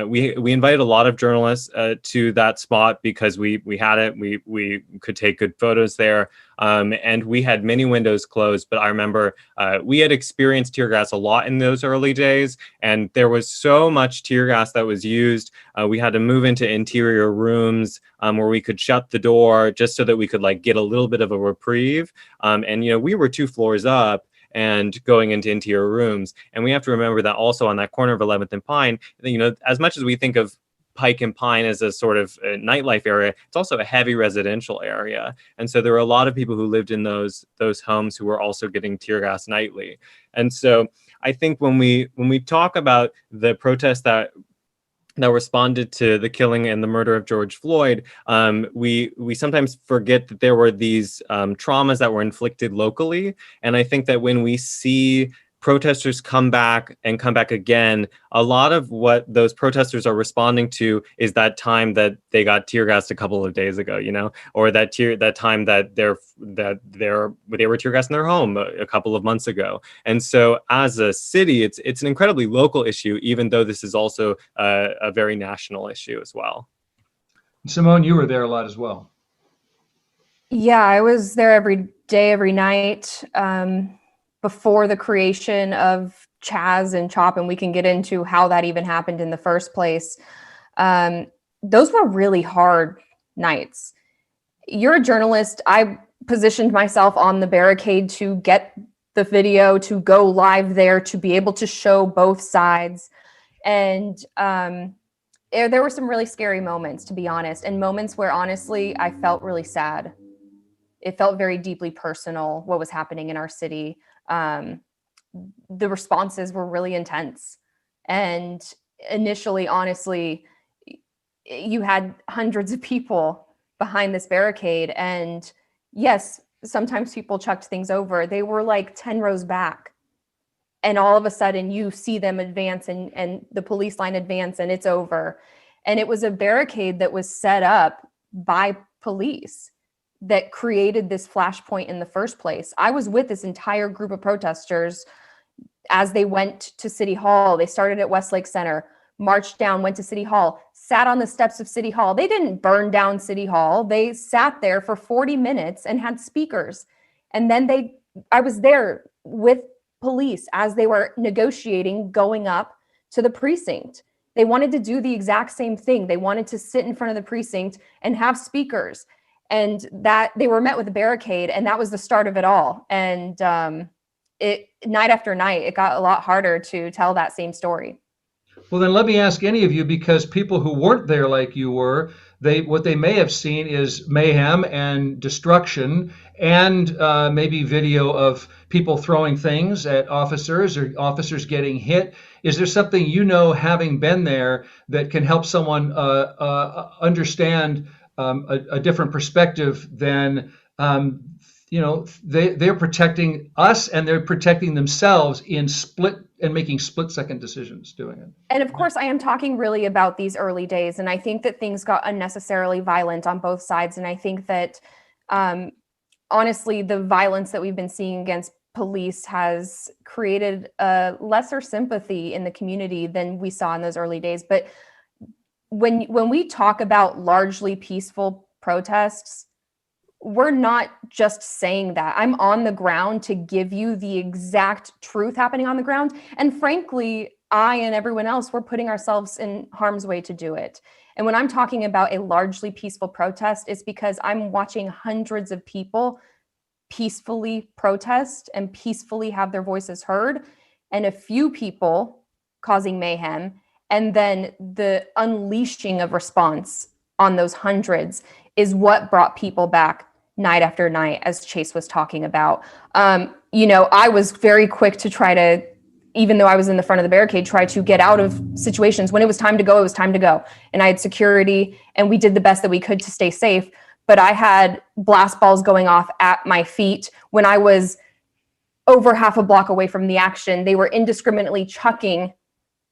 we invited a lot of journalists to that spot because we had it. We could take good photos there, and we had many windows closed. But I remember we had experienced tear gas a lot in those early days, and there was so much tear gas that was used. We had to move into interior rooms where we could shut the door just so that we could like get a little bit of a reprieve. And you know, we were 2 floors up and going into interior rooms. And we have to remember that also on that corner of 11th and Pine, you know, as much as we think of Pike and Pine as a sort of a nightlife area, it's also a heavy residential area. And so there were a lot of people who lived in those homes who were also getting tear gas nightly. And so I think when we talk about the protests that responded to the killing and the murder of George Floyd, we sometimes forget that there were these traumas that were inflicted locally. And I think that when we see protesters come back again, a lot of what those protesters are responding to is that time that they got tear gassed a couple of days ago, you know, or that time that they were tear gassed in their home a couple of months ago. And so as a city, it's an incredibly local issue, even though this is also a very national issue as well. Simone, you were there a lot as well. Yeah, I was there every day, every night. Before the creation of Chaz and CHOP, and we can get into how that even happened in the first place. Those were really hard nights. You're a journalist. I positioned myself on the barricade to get the video, to go live there, to be able to show both sides. And there were some really scary moments, to be honest, and moments where honestly, I felt really sad. It felt very deeply personal, what was happening in our city. The responses were really intense. And initially, honestly, you had hundreds of people behind this barricade. And yes, sometimes people chucked things over. They were like 10 rows back. And all of a sudden you see them advance and the police line advance and it's over. And it was a barricade that was set up by police. that created this flashpoint in the first place. I was with this entire group of protesters as they went to City Hall. They started at Westlake Center, marched down, went to City Hall, sat on the steps of City Hall. They didn't burn down City Hall. They sat there for 40 minutes and had speakers. And then I was there with police as they were negotiating going up to the precinct. They wanted to do the exact same thing. They wanted to sit in front of the precinct and have speakers, and that they were met with a barricade, and that was the start of it all. And night after night, it got a lot harder to tell that same story. Well, then let me ask any of you, because people who weren't there like you were, what they may have seen is mayhem and destruction, and maybe video of people throwing things at officers or officers getting hit. Is there something, having been there, that can help someone understand a different perspective than they're protecting us and they're protecting themselves and making split-second decisions doing it? And of course, I am talking really about these early days, and I think that things got unnecessarily violent on both sides. And I think that honestly, the violence that we've been seeing against police has created a lesser sympathy in the community than we saw in those early days. But when we talk about largely peaceful protests, we're not just saying that. I'm on the ground to give you the exact truth happening on the ground. And frankly, I and everyone else, we're putting ourselves in harm's way to do it. And when I'm talking about a largely peaceful protest, it's because I'm watching hundreds of people peacefully protest and peacefully have their voices heard, and a few people causing mayhem, and then the unleashing of response on those hundreds is what brought people back night after night, as Chase was talking about. I was very quick to try to, even though I was in the front of the barricade, try to get out of situations. When it was time to go, it was time to go. And I had security, and we did the best that we could to stay safe. But I had blast balls going off at my feet. When I was over half a block away from the action, they were indiscriminately chucking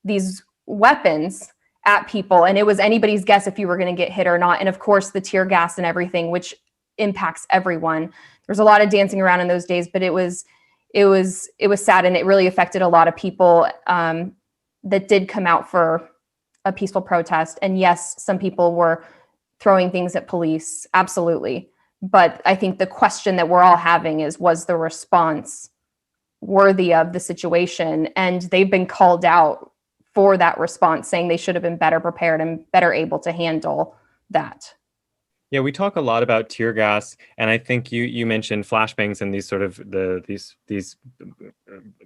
these weapons at people. And it was anybody's guess if you were going to get hit or not. And of course, the tear gas and everything, which impacts everyone. There's a lot of dancing around in those days, but it was sad, and it really affected a lot of people that did come out for a peaceful protest. And yes, some people were throwing things at police, absolutely. But I think the question that we're all having is, was the response worthy of the situation? And they've been called out for that response, saying they should have been better prepared and better able to handle that. Yeah, we talk a lot about tear gas, and I think you mentioned flashbangs and these sort of these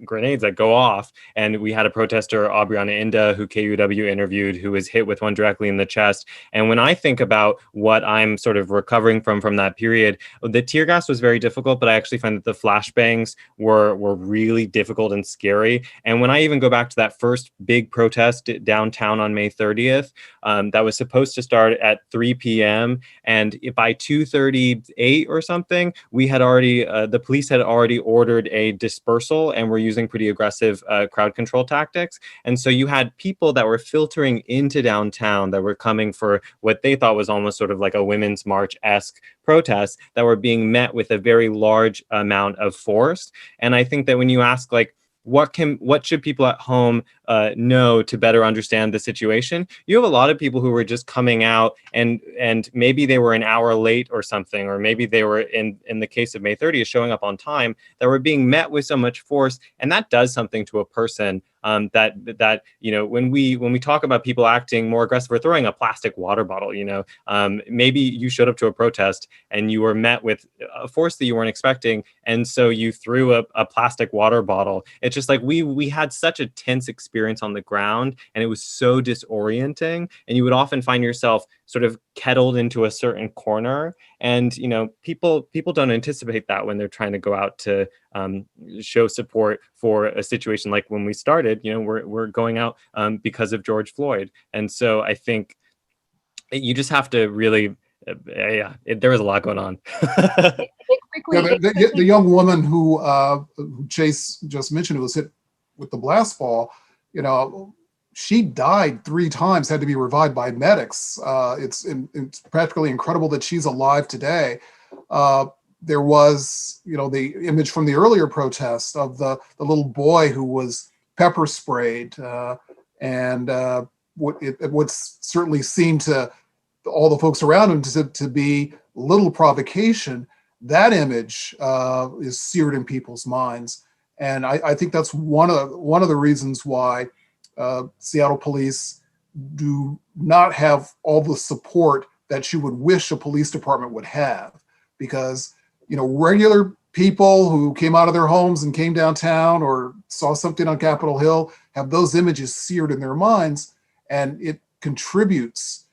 grenades that go off. And we had a protester, Aubriana Inda, who KUOW interviewed, who was hit with one directly in the chest. And when I think about what I'm sort of recovering from that period, the tear gas was very difficult, but I actually find that the flashbangs were really difficult and scary. And when I even go back to that first big protest downtown on May 30th, that was supposed to start at 3 p.m. And by 2:38 or something, we had already, the police had already ordered a dispersal and were using pretty aggressive crowd control tactics. And so you had people that were filtering into downtown that were coming for what they thought was almost sort of like a Women's March-esque protest that were being met with a very large amount of force. And I think that when you ask, like, what should people at home know to better understand the situation? You have a lot of people who were just coming out and maybe they were an hour late or something, or maybe they were in the case of May 30th showing up on time, that were being met with so much force, and that does something to a person. That when we talk about people acting more aggressive or throwing a plastic water bottle, maybe you showed up to a protest and you were met with a force that you weren't expecting, and so you threw a plastic water bottle. It's just like we had such a tense experience on the ground, and it was so disorienting, and you would often find yourself sort of kettled into a certain corner, and people don't anticipate that when they're trying to go out to show support for a situation like when we started. We're going out because of George Floyd, and so I think you just have to really there was a lot going on. The young woman who Chase just mentioned, who was hit with the blast ball, she died 3 times, had to be revived by medics. It's practically incredible that she's alive today. There was, the image from the earlier protest of the little boy who was pepper sprayed, and it would certainly seem to all the folks around him to be little provocation. That image is seared in people's minds, and I think that's one of the reasons why Seattle police do not have all the support that you would wish a police department would have, because regular people who came out of their homes and came downtown or saw something on Capitol Hill have those images seared in their minds, and it contributes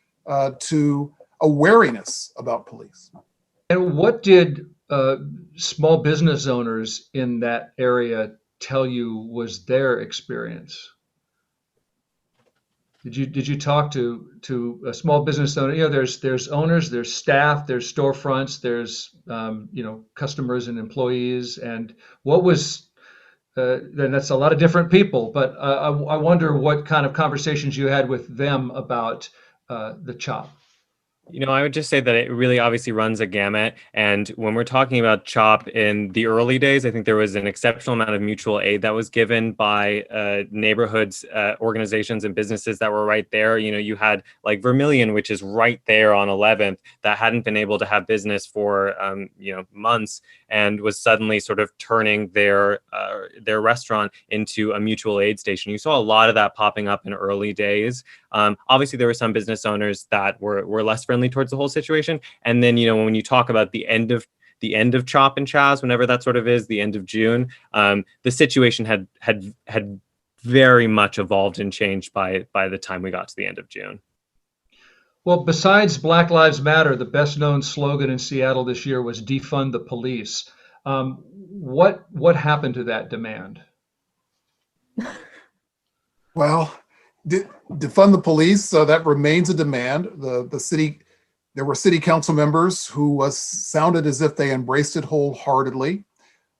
to a wariness about police. And what did small business owners in that area tell you was their experience? Did you talk to a small business owner? There's owners, there's staff, there's storefronts, there's customers and employees, and what was then that's a lot of different people. But I wonder what kind of conversations you had with them about the CHOP. I would just say that it really obviously runs a gamut. And when we're talking about CHOP in the early days, I think there was an exceptional amount of mutual aid that was given by neighborhoods, organizations and businesses that were right there. You had like Vermilion, which is right there on 11th, that hadn't been able to have business for, months, and was suddenly sort of turning their restaurant into a mutual aid station. You saw a lot of that popping up in early days. Obviously, there were some business owners that were less friendly towards the whole situation. And then, when you talk about the end of CHOP and Chaz, whenever that sort of is, the end of June, the situation had very much evolved and changed by the time we got to the end of June. Well, besides Black Lives Matter, the best known slogan in Seattle this year was Defund the Police. What happened to that demand? Well, defund the police, that remains a demand. There were city council members who sounded as if they embraced it wholeheartedly,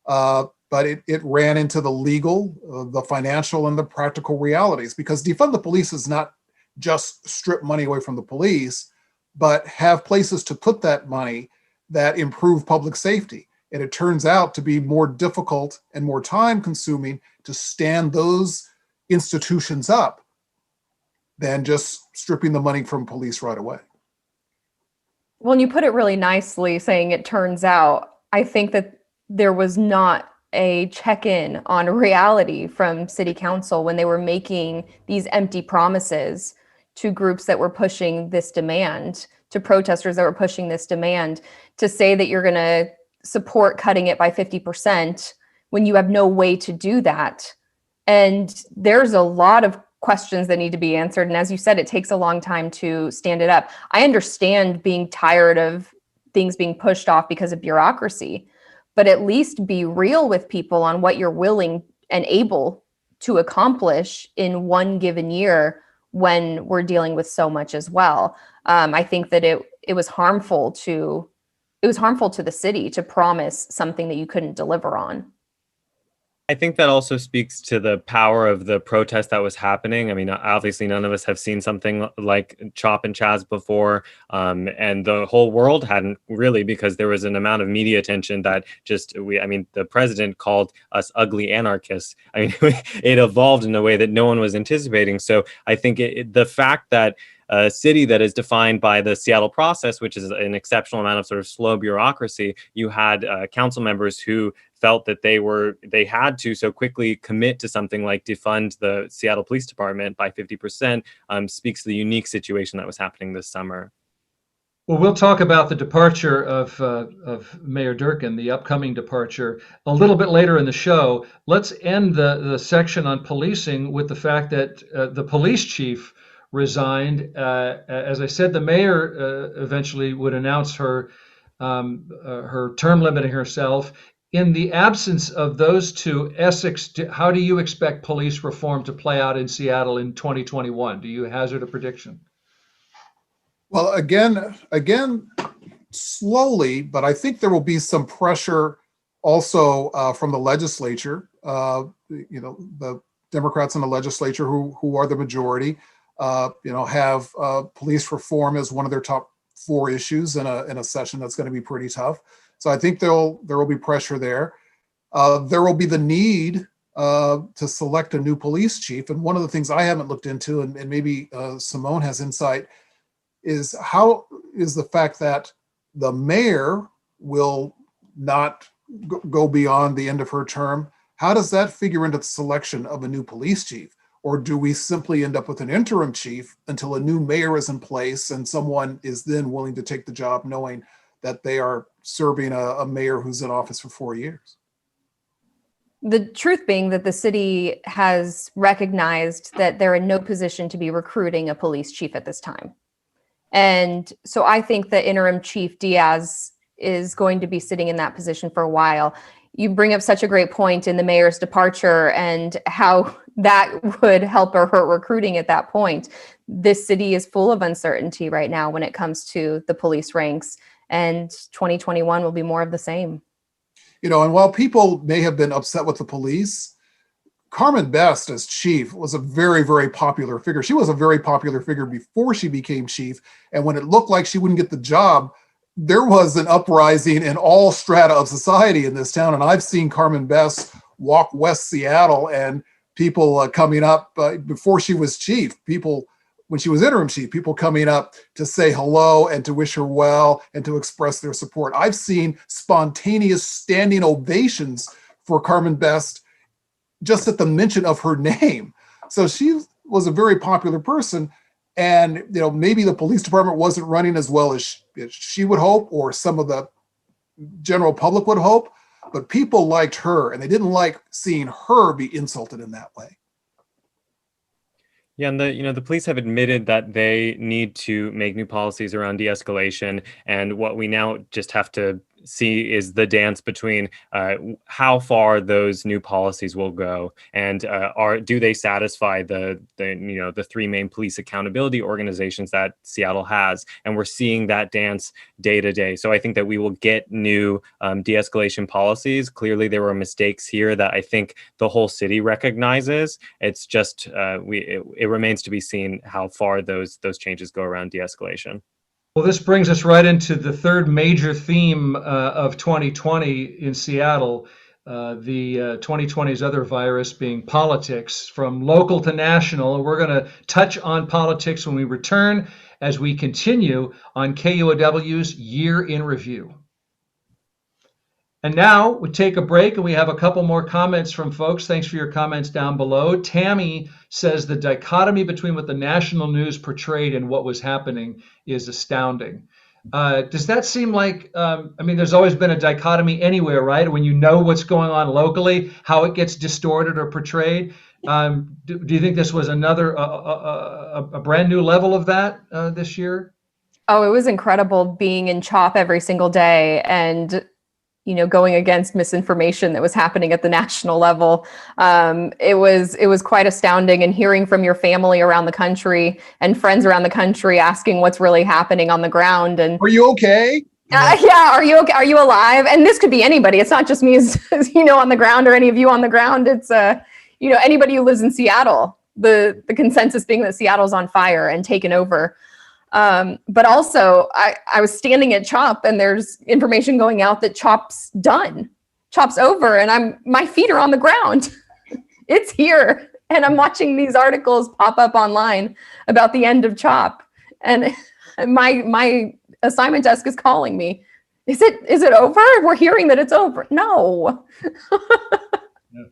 but it ran into the legal, the financial, and the practical realities, because defund the police is not just strip money away from the police, but have places to put that money that improve public safety. And it turns out to be more difficult and more time consuming to stand those institutions up than just stripping the money from police right away. Well, and you put it really nicely saying it turns out. I think that there was not a check-in on reality from city council when they were making these empty promises to groups that were pushing this demand, to protesters that were pushing this demand, to say that you're going to support cutting it by 50% when you have no way to do that. And there's a lot of questions that need to be answered. And as you said, it takes a long time to stand it up. I understand being tired of things being pushed off because of bureaucracy, but at least be real with people on what you're willing and able to accomplish in one given year when we're dealing with so much as well. I think that it was harmful to the city to promise something that you couldn't deliver on. I think that also speaks to the power of the protest that was happening. I mean, obviously, none of us have seen something like CHOP and Chaz before, and the whole world hadn't really, because there was an amount of media attention that the president called us ugly anarchists. I mean, it evolved in a way that no one was anticipating. So I think the fact that a city that is defined by the Seattle process, which is an exceptional amount of sort of slow bureaucracy, you had council members who felt that they had to so quickly commit to something like defund the Seattle Police Department by 50%, speaks to the unique situation that was happening this summer. Well, we'll talk about the departure of Mayor Durkin, the upcoming departure, a little bit later in the show. Let's end the section on policing with the fact that the police chief resigned. As I said, the mayor eventually would announce her term limiting herself. In the absence of those two, Essex, how do you expect police reform to play out in Seattle in 2021? Do you hazard a prediction? Well, again, slowly, but I think there will be some pressure also from the legislature. The Democrats in the legislature who are the majority, have police reform as one of their top 4 issues in a session that's going to be pretty tough. So I think there will be pressure there. There will be the need to select a new police chief. And one of the things I haven't looked into, and maybe Simone has insight, is how is the fact that the mayor will not go beyond the end of her term. How does that figure into the selection of a new police chief? Or do we simply end up with an interim chief until a new mayor is in place and someone is then willing to take the job knowing that they are serving a mayor who's in office for 4 years? The truth being that the city has recognized that they're in no position to be recruiting a police chief at this time. And so I think that interim chief Diaz is going to be sitting in that position for a while. You bring up such a great point in the mayor's departure and how that would help or hurt recruiting at that point. This city is full of uncertainty right now when it comes to the police ranks, and 2021 will be more of the same. You know, and while people may have been upset with the police, Carmen Best as chief was a very, very popular figure. She was a very popular figure before she became chief. And when it looked like she wouldn't get the job, there was an uprising in all strata of society in this town. And I've seen Carmen Best walk West Seattle, and people coming up before she was chief, people, when she was interim chief, people coming up to say hello and to wish her well and to express their support. I've seen spontaneous standing ovations for Carmen Best just at the mention of her name. So she was a very popular person. And, you know, maybe the police department wasn't running as well as she would hope, or some of the general public would hope, but people liked her and they didn't like seeing her be insulted in that way. Yeah, and the police have admitted that they need to make new policies around de-escalation, and what we now just have to see is the dance between how far those new policies will go, and do they satisfy the 3 main police accountability organizations that Seattle has, and we're seeing that dance day to day. So I think that we will get new de-escalation policies. Clearly, there were mistakes here that I think the whole city recognizes. It's just it remains to be seen how far those changes go around de-escalation. Well, this brings us right into the third major theme of 2020 in Seattle, the 2020's other virus being politics, from local to national. And we're going to touch on politics when we return as we continue on KUOW's Year in Review. And now we take a break, and we have a couple more comments from folks. Thanks for your comments down below. Tammy says the dichotomy between what the national news portrayed and what was happening is astounding. Does that seem like, there's always been a dichotomy anywhere, right? When you know what's going on locally, how it gets distorted or portrayed. Do you think this was another, a brand new level of that this year? Oh, it was incredible being in CHOP every single day and going against misinformation that was happening at the national level. It was quite astounding, and hearing from your family around the country and friends around the country asking what's really happening on the ground. And are you okay? Yeah, are you okay? Are you alive? And this could be anybody. It's not just me, as on the ground, or any of you on the ground. It's anybody who lives in Seattle. The consensus being that Seattle's on fire and taken over. But also I was standing at CHOP, and there's information going out that CHOP's done. CHOP's over, and my feet are on the ground. It's here. And I'm watching these articles pop up online about the end of CHOP. And my assignment desk is calling me. Is it over? We're hearing that it's over. No.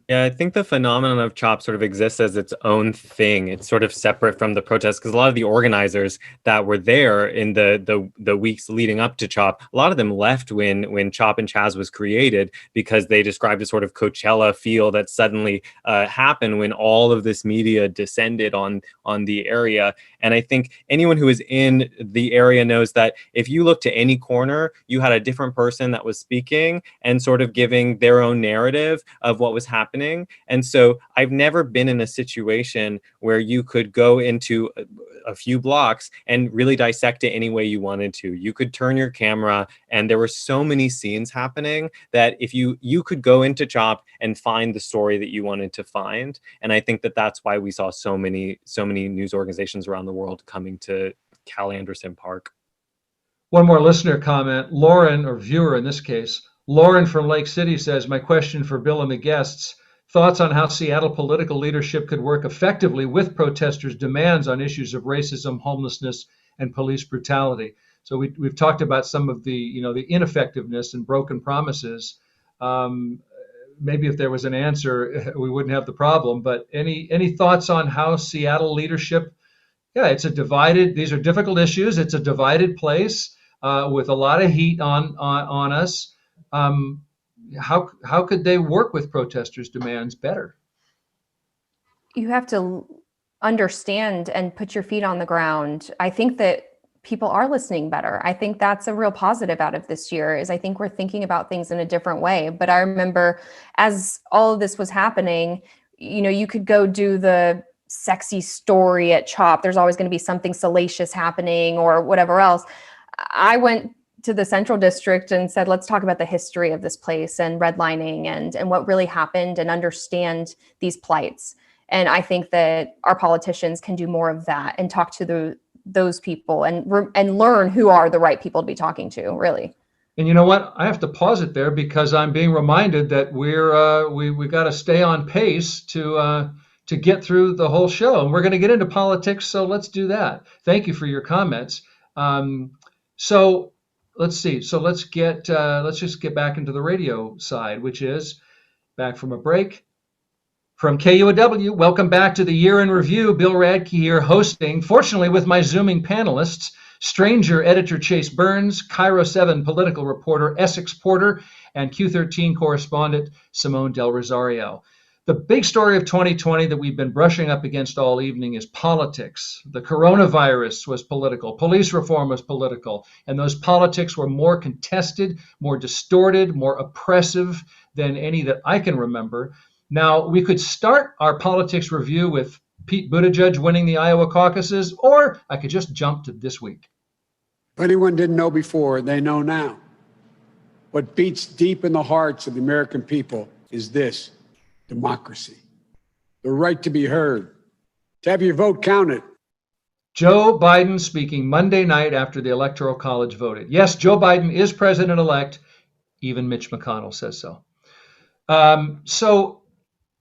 Yeah, I think the phenomenon of CHOP sort of exists as its own thing. It's sort of separate from the protests, because a lot of the organizers that were there in the weeks leading up to CHOP, a lot of them left when CHOP and Chaz was created, because they described a sort of Coachella feel that suddenly happened when all of this media descended on the area. And I think anyone who is in the area knows that if you look to any corner, you had a different person that was speaking and sort of giving their own narrative of what was happening. And so I've never been in a situation where you could go into a few blocks and really dissect it any way you wanted to. You could turn your camera, and there were so many scenes happening that if you could go into CHOP and find the story that you wanted to find. And I think that that's why we saw so many news organizations around the world coming to Cal Anderson Park. One more listener comment. Lauren, or viewer in this case, Lauren from Lake City says, my question for Bill and the guests, thoughts on how Seattle political leadership could work effectively with protesters' demands on issues of racism, homelessness, and police brutality. So we've talked about some of the, the ineffectiveness and broken promises. Maybe if there was an answer, we wouldn't have the problem. But any thoughts on how Seattle leadership? Yeah, these are difficult issues. It's a divided place with a lot of heat on us. How could they work with protesters' demands better? You have to understand and put your feet on the ground. I think that people are listening better. I think that's a real positive out of this year, is I think we're thinking about things in a different way. But I remember as all of this was happening, you could go do the sexy story at CHOP. There's always going to be something salacious happening or whatever else. I went to the Central District and said, let's talk about the history of this place and redlining and what really happened and understand these plights. And I think that our politicians can do more of that and talk to those people and learn who are the right people to be talking to, really. And you know what? I have to pause it there because I'm being reminded that we've got to stay on pace to get through the whole show. And we're going to get into politics, so let's do that. Thank you for your comments. So let's see. So let's just get back into the radio side, which is back from a break. From KUOW, welcome back to the Year in Review. Bill Radke here hosting, fortunately with my Zooming panelists, Stranger editor Chase Burns, KIRO 7 political reporter Essex Porter, and Q13 correspondent Simone Del Rosario. The big story of 2020 that we've been brushing up against all evening is politics. The coronavirus was political, police reform was political, and those politics were more contested, more distorted, more oppressive than any that I can remember. Now, we could start our politics review with Pete Buttigieg winning the Iowa caucuses, or I could just jump to this week. If anyone didn't know before, they know now. What beats deep in the hearts of the American people is this: democracy, the right to be heard, to have your vote counted. Joe Biden speaking Monday night after the Electoral College voted. Yes, Joe Biden is president-elect. Even Mitch McConnell says so. So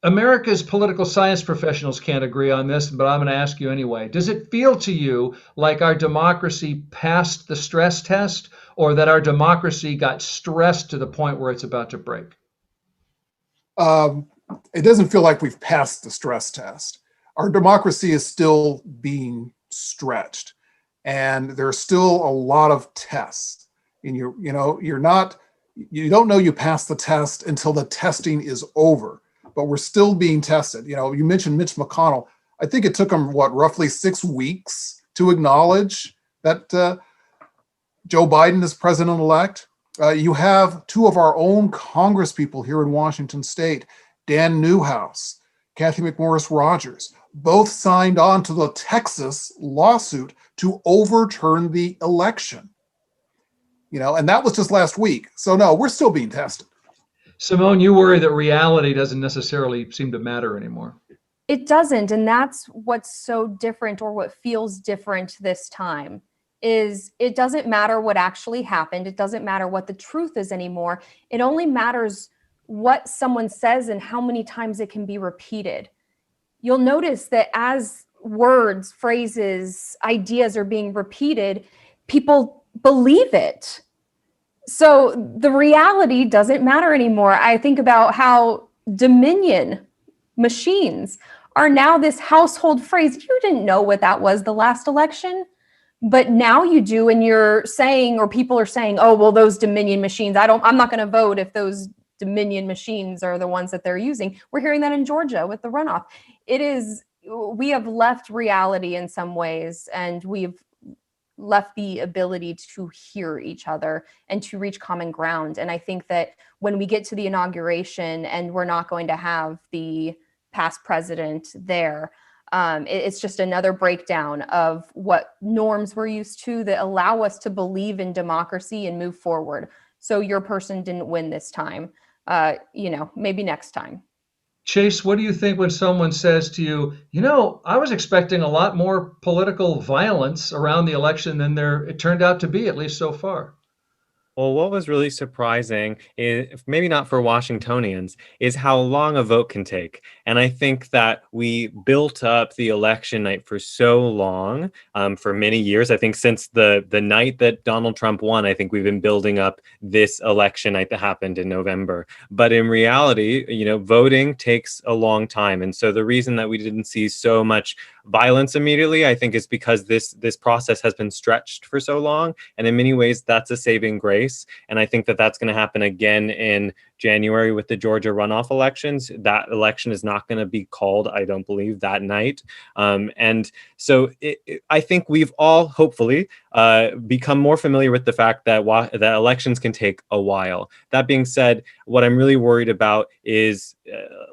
America's political science professionals can't agree on this, but I'm going to ask you anyway. Does it feel to you like our democracy passed the stress test, or that our democracy got stressed to the point where it's about to break? It doesn't feel like we've passed the stress test. Our democracy is still being stretched, and there's still a lot of tests. And you don't know you passed the test until the testing is over. But we're still being tested. You mentioned Mitch McConnell. I think it took him, roughly 6 weeks to acknowledge that Joe Biden is president-elect. You have two of our own congresspeople here in Washington State, Dan Newhouse, Kathy McMorris Rogers, both signed on to the Texas lawsuit to overturn the election. And that was just last week. So no, we're still being tested. Simone, you worry that reality doesn't necessarily seem to matter anymore. It doesn't. And that's what's so different, or what feels different this time, is it doesn't matter what actually happened. It doesn't matter what the truth is anymore. It only matters what someone says and how many times it can be repeated. You'll notice that as words, phrases, ideas are being repeated, people believe it. So the reality doesn't matter anymore. I think about how Dominion machines are now this household phrase. You didn't know what that was the last election, but now you do, and you're saying, or people are saying, oh, well, those Dominion machines, I'm not going to vote if those Dominion machines are the ones that they're using. We're hearing that in Georgia with the runoff. We have left reality in some ways, and we've left the ability to hear each other and to reach common ground. And I think that when we get to the inauguration and we're not going to have the past president there, it's just another breakdown of what norms we're used to that allow us to believe in democracy and move forward. So your person didn't win this time, maybe next time. Chase, what do you think when someone says to you, I was expecting a lot more political violence around the election than it turned out to be, at least so far? Well, what was really surprising, is, maybe not for Washingtonians, is how long a vote can take. And I think that we built up the election night for so long, for many years. I think since the night that Donald Trump won, I think we've been building up this election night that happened in November. But in reality, voting takes a long time. And so the reason that we didn't see so much violence immediately, I think, is because this process has been stretched for so long. And in many ways, that's a saving grace. And I think that that's going to happen again in January with the Georgia runoff elections. That election is not going to be called, I don't believe, that night. And so I think we've all hopefully become more familiar with the fact that that elections can take a while. That being said, what I'm really worried about is,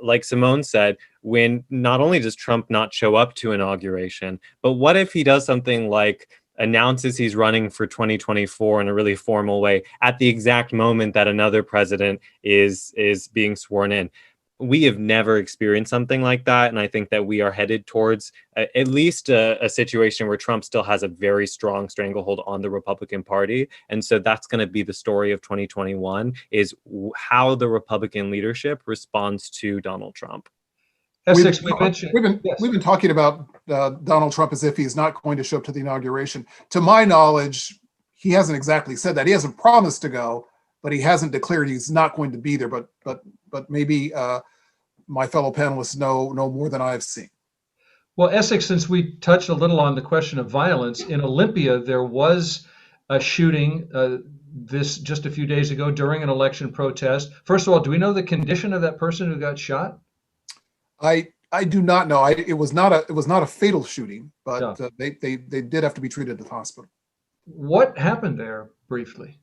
like Simone said, when not only does Trump not show up to inauguration, but what if he does something like announces he's running for 2024 in a really formal way at the exact moment that another president is being sworn in? We have never experienced something like that. And I think that we are headed towards at least a situation where Trump still has a very strong stranglehold on the Republican Party. And so that's going to be the story of 2021, is how the Republican leadership responds to Donald Trump. Essex, we've been talking about Donald Trump as if he's not going to show up to the inauguration. To my knowledge, he hasn't exactly said that. He hasn't promised to go, but he hasn't declared he's not going to be there. But maybe my fellow panelists know more than I've seen. Well, Essex, since we touched a little on the question of violence, in Olympia, there was a shooting this just a few days ago during an election protest. First of all, do we know the condition of that person who got shot? I do not know. It was not a fatal shooting, but they did have to be treated at the hospital. What happened there, briefly?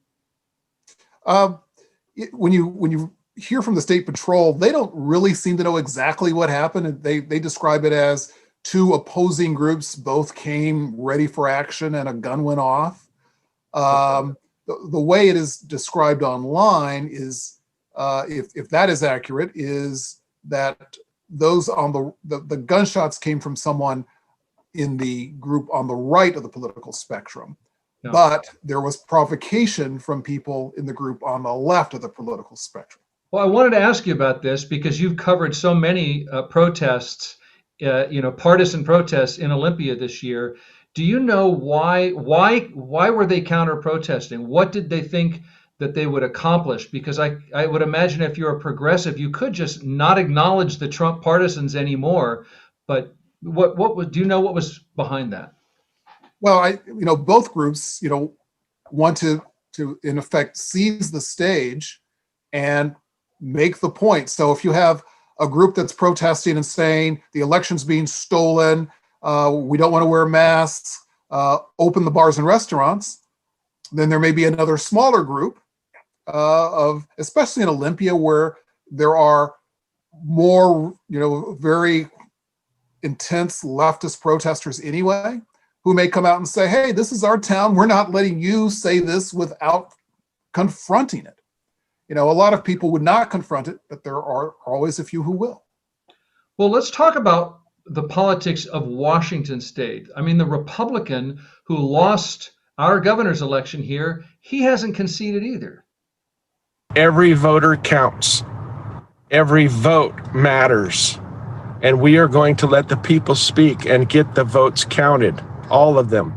When you hear from the state patrol, they don't really seem to know exactly what happened. They describe it as two opposing groups both came ready for action and a gun went off. The way it is described online is, if that is accurate, is that those on the gunshots came from someone in the group on the right of the political spectrum, but there was provocation from people in the group on the left of the political spectrum. Well, I wanted to ask you about this because you've covered so many protests, partisan protests in Olympia this year. Do you know why were they counter protesting? What did they think that they would accomplish? Because I would imagine if you're a progressive, you could just not acknowledge the Trump partisans anymore. But do you know what was behind that? Well, both groups, want to in effect seize the stage and make the point. So if you have a group that's protesting and saying the election's being stolen, we don't want to wear masks, open the bars and restaurants, then there may be another smaller group especially in Olympia, where there are more, very intense leftist protesters anyway, who may come out and say, hey, this is our town. We're not letting you say this without confronting it. A lot of people would not confront it, but there are always a few who will. Well, let's talk about the politics of Washington State. I mean, the Republican who lost our governor's election here, he hasn't conceded either. Every voter counts. Every vote matters. And we are going to let the people speak and get the votes counted, all of them.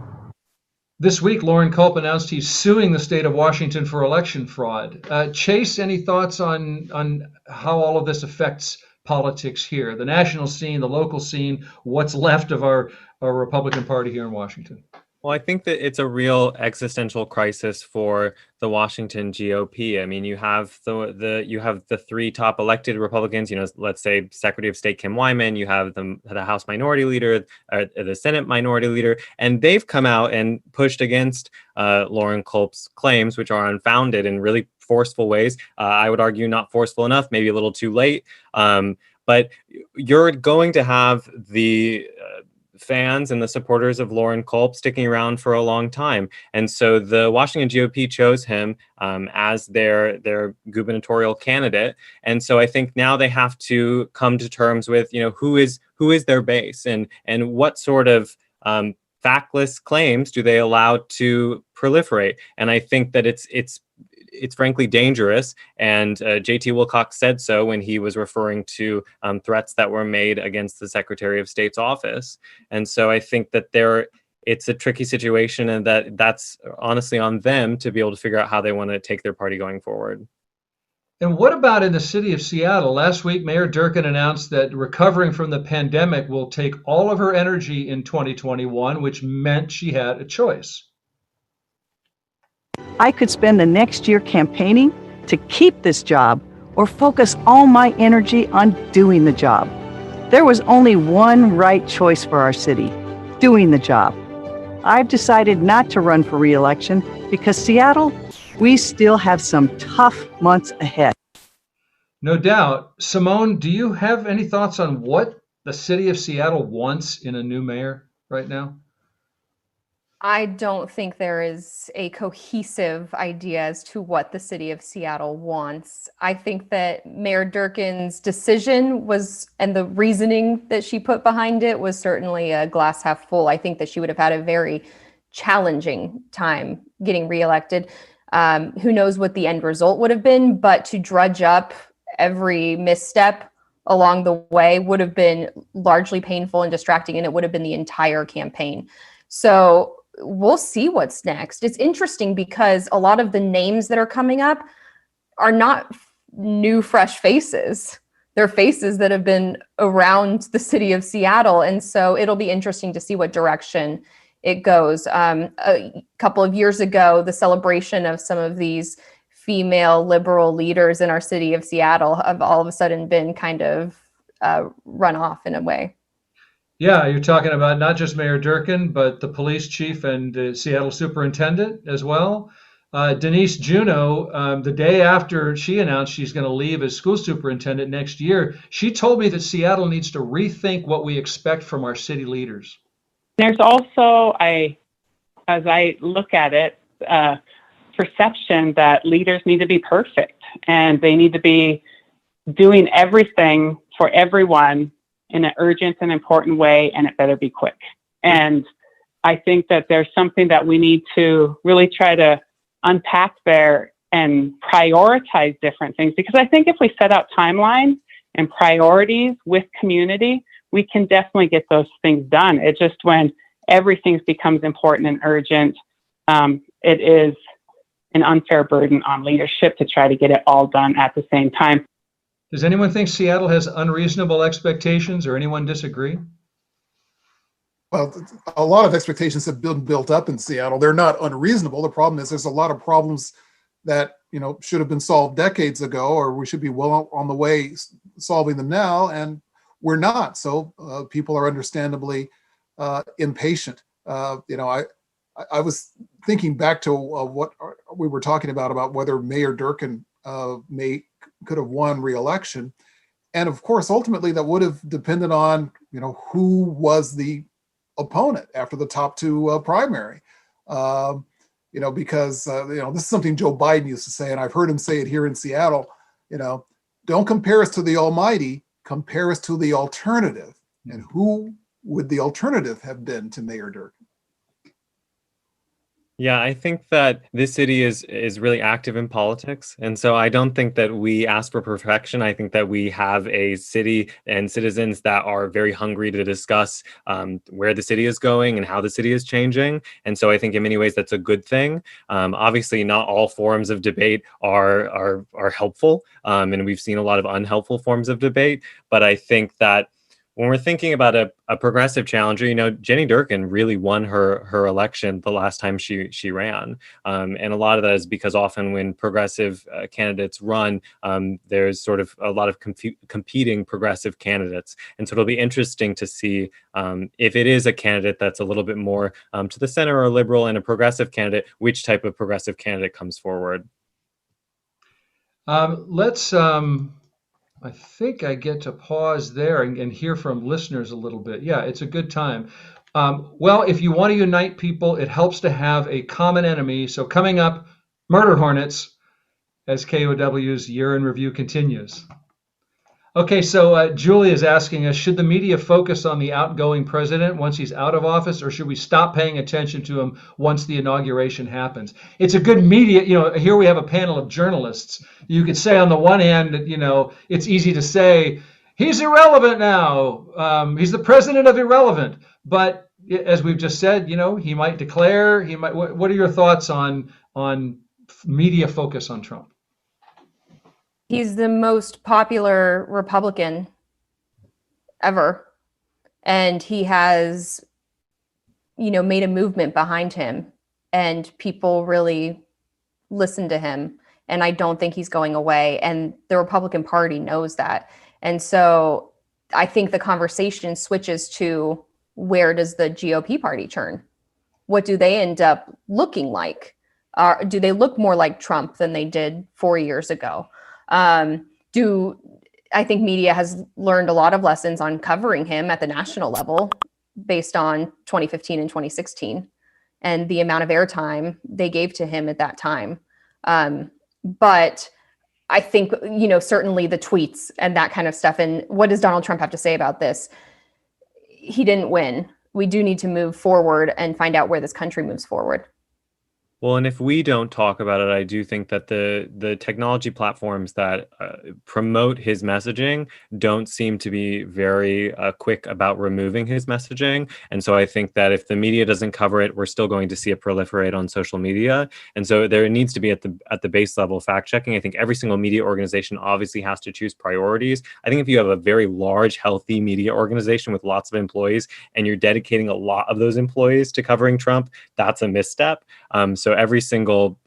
This week, Loren Culp announced he's suing the state of Washington for election fraud. Chase, any thoughts on how all of this affects politics here, the national scene, the local scene, what's left of our Republican Party here in Washington? Well, I think that it's a real existential crisis for the Washington GOP. I mean, you have the three top elected Republicans. Let's say Secretary of State Kim Wyman. You have the House Minority Leader, the Senate Minority Leader, and they've come out and pushed against Loren Culp's claims, which are unfounded in really forceful ways. I would argue not forceful enough, maybe a little too late. But you're going to have fans and the supporters of Lauren Culp sticking around for a long time. And so the Washington GOP chose him as their gubernatorial candidate. And so I think now they have to come to terms with, who is their base and what sort of factless claims do they allow to proliferate. And I think that it's frankly dangerous. And J.T. Wilcox said so when he was referring to threats that were made against the Secretary of State's office. And so I think that it's a tricky situation, and that's honestly on them to be able to figure out how they want to take their party going forward. And what about in the city of Seattle? Last week, Mayor Durkan announced that recovering from the pandemic will take all of her energy in 2021, which meant she had a choice. I could spend the next year campaigning to keep this job or focus all my energy on doing the job. There was only one right choice for our city, doing the job. I've decided not to run for re-election because Seattle, we still have some tough months ahead. No doubt. Simone, do you have any thoughts on what the city of Seattle wants in a new mayor right now? I don't think there is a cohesive idea as to what the city of Seattle wants. I think that Mayor Durkan's decision and the reasoning that she put behind it was certainly a glass half full. I think that she would have had a very challenging time getting reelected. Who knows what the end result would have been, but to drudge up every misstep along the way would have been largely painful and distracting, and it would have been the entire campaign. So we'll see what's next. It's interesting because a lot of the names that are coming up are not new, fresh faces. They're faces that have been around the city of Seattle. And so it'll be interesting to see what direction it goes. A couple of years ago, the celebration of some of these female liberal leaders in our city of Seattle have all of a sudden been kind of run off in a way. Yeah, you're talking about not just Mayor Durkan, but the police chief and the Seattle superintendent as well. Denise Juneau, the day after she announced she's going to leave as school superintendent next year, she told me that Seattle needs to rethink what we expect from our city leaders. There's also, as I look at it, perception that leaders need to be perfect and they need to be doing everything for everyone in an urgent and important way, and it better be quick. And I think that there's something that we need to really try to unpack there and prioritize different things. Because I think if we set out timelines and priorities with community, we can definitely get those things done. It's just when everything becomes important and urgent, it is an unfair burden on leadership to try to get it all done at the same time. Does anyone think Seattle has unreasonable expectations, or anyone disagree? Well, a lot of expectations have been built up in Seattle. They're not unreasonable. The problem is there's a lot of problems that should have been solved decades ago, or we should be well on the way solving them now, and we're not. So people are understandably impatient. I was thinking back to what we were talking about whether Mayor Durkan could have won re-election, and of course, ultimately, that would have depended on who was the opponent after the top two primary. Because this is something Joe Biden used to say, and I've heard him say it here in Seattle. Don't compare us to the almighty, compare us to the alternative. And who would the alternative have been to Mayor Durkan? Yeah, I think that this city is really active in politics. And so I don't think that we ask for perfection. I think that we have a city and citizens that are very hungry to discuss where the city is going and how the city is changing. And so I think in many ways that's a good thing. Obviously, not all forms of debate are helpful. And we've seen a lot of unhelpful forms of debate. But I think that when we're thinking about a progressive challenger, Jenny Durkan really won her election the last time she ran. And a lot of that is because often when progressive candidates run, there's sort of a lot of competing progressive candidates. And so it'll be interesting to see if it is a candidate that's a little bit more to the center or liberal and a progressive candidate, which type of progressive candidate comes forward. Let's I think I get to pause there and hear from listeners a little bit. Yeah, it's a good time. Well, if you want to unite people, it helps to have a common enemy. So coming up, murder hornets, as KUOW's Year in Review continues. Okay, so Julie is asking us, should the media focus on the outgoing president once he's out of office, or should we stop paying attention to him once the inauguration happens? It's a good media, here we have a panel of journalists. You could say on the one hand, it's easy to say, he's irrelevant now. He's the president of irrelevant. But as we've just said, he might declare, what are your thoughts on media focus on Trump? He's the most popular Republican ever. And he has, made a movement behind him, and people really listen to him. And I don't think he's going away. And the Republican Party knows that. And so I think the conversation switches to, where does the GOP party turn? What do they end up looking like? Do they look more like Trump than they did 4 years ago? I think media has learned a lot of lessons on covering him at the national level based on 2015 and 2016 and the amount of airtime they gave to him at that time. But I think, certainly the tweets and that kind of stuff. And what does Donald Trump have to say about this? He didn't win. We do need to move forward and find out where this country moves forward. Well, and if we don't talk about it, I do think that the technology platforms that promote his messaging don't seem to be very quick about removing his messaging. And so I think that if the media doesn't cover it, we're still going to see it proliferate on social media. And so there needs to be at the base level fact checking. I think every single media organization obviously has to choose priorities. I think if you have a very large, healthy media organization with lots of employees and you're dedicating a lot of those employees to covering Trump, that's a misstep. So every single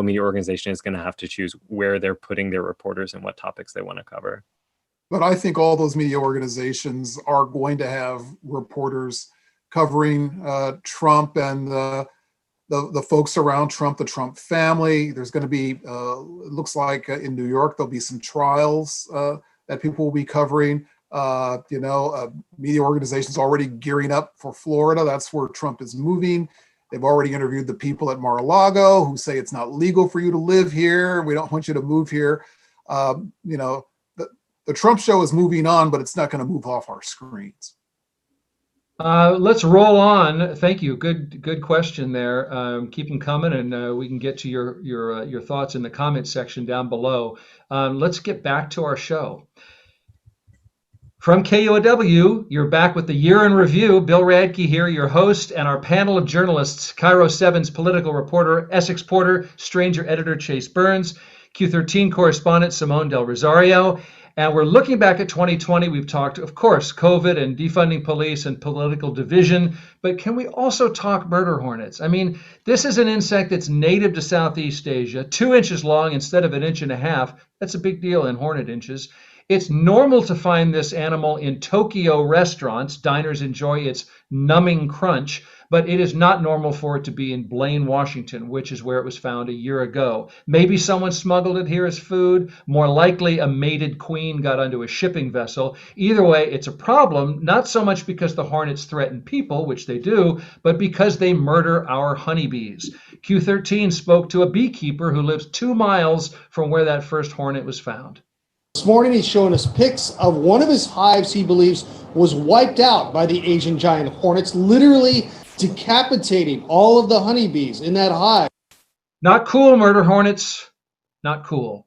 media organization is going to have to choose where they're putting their reporters and what topics they want to cover. But I think all those media organizations are going to have reporters covering Trump and the folks around Trump, the Trump family. There's going to be, it looks like in New York, there'll be some trials that people will be covering. Media organizations already gearing up for Florida. That's where Trump is moving. They've already interviewed the people at Mar-a-Lago who say it's not legal for you to live here. We don't want you to move here. The Trump show is moving on, but it's not going to move off our screens. Let's roll on. Thank you. Good question there. Keep them coming, and we can get to your thoughts in the comment section down below. Let's get back to our show. From KUOW, you're back with the Year in Review. Bill Radke here, your host, and our panel of journalists, KIRO 7's political reporter, Essex Porter, Stranger editor Chase Burns, Q13 correspondent Simone Del Rosario. And we're looking back at 2020. We've talked, of course, COVID and defunding police and political division, but can we also talk murder hornets? I mean, this is an insect that's native to Southeast Asia, 2 inches long instead of 1.5 inches. That's a big deal in hornet inches. It's normal to find this animal in Tokyo restaurants. Diners enjoy its numbing crunch, but it is not normal for it to be in Blaine, Washington, which is where it was found a year ago. Maybe someone smuggled it here as food. More likely, a mated queen got onto a shipping vessel. Either way, it's a problem, not so much because the hornets threaten people, which they do, but because they murder our honeybees. Q13 spoke to a beekeeper who lives 2 miles from where that first hornet was found. This morning, he's showing us pics of one of his hives he believes was wiped out by the Asian giant hornets, literally decapitating all of the honeybees in that hive. Not cool, murder hornets. Not cool.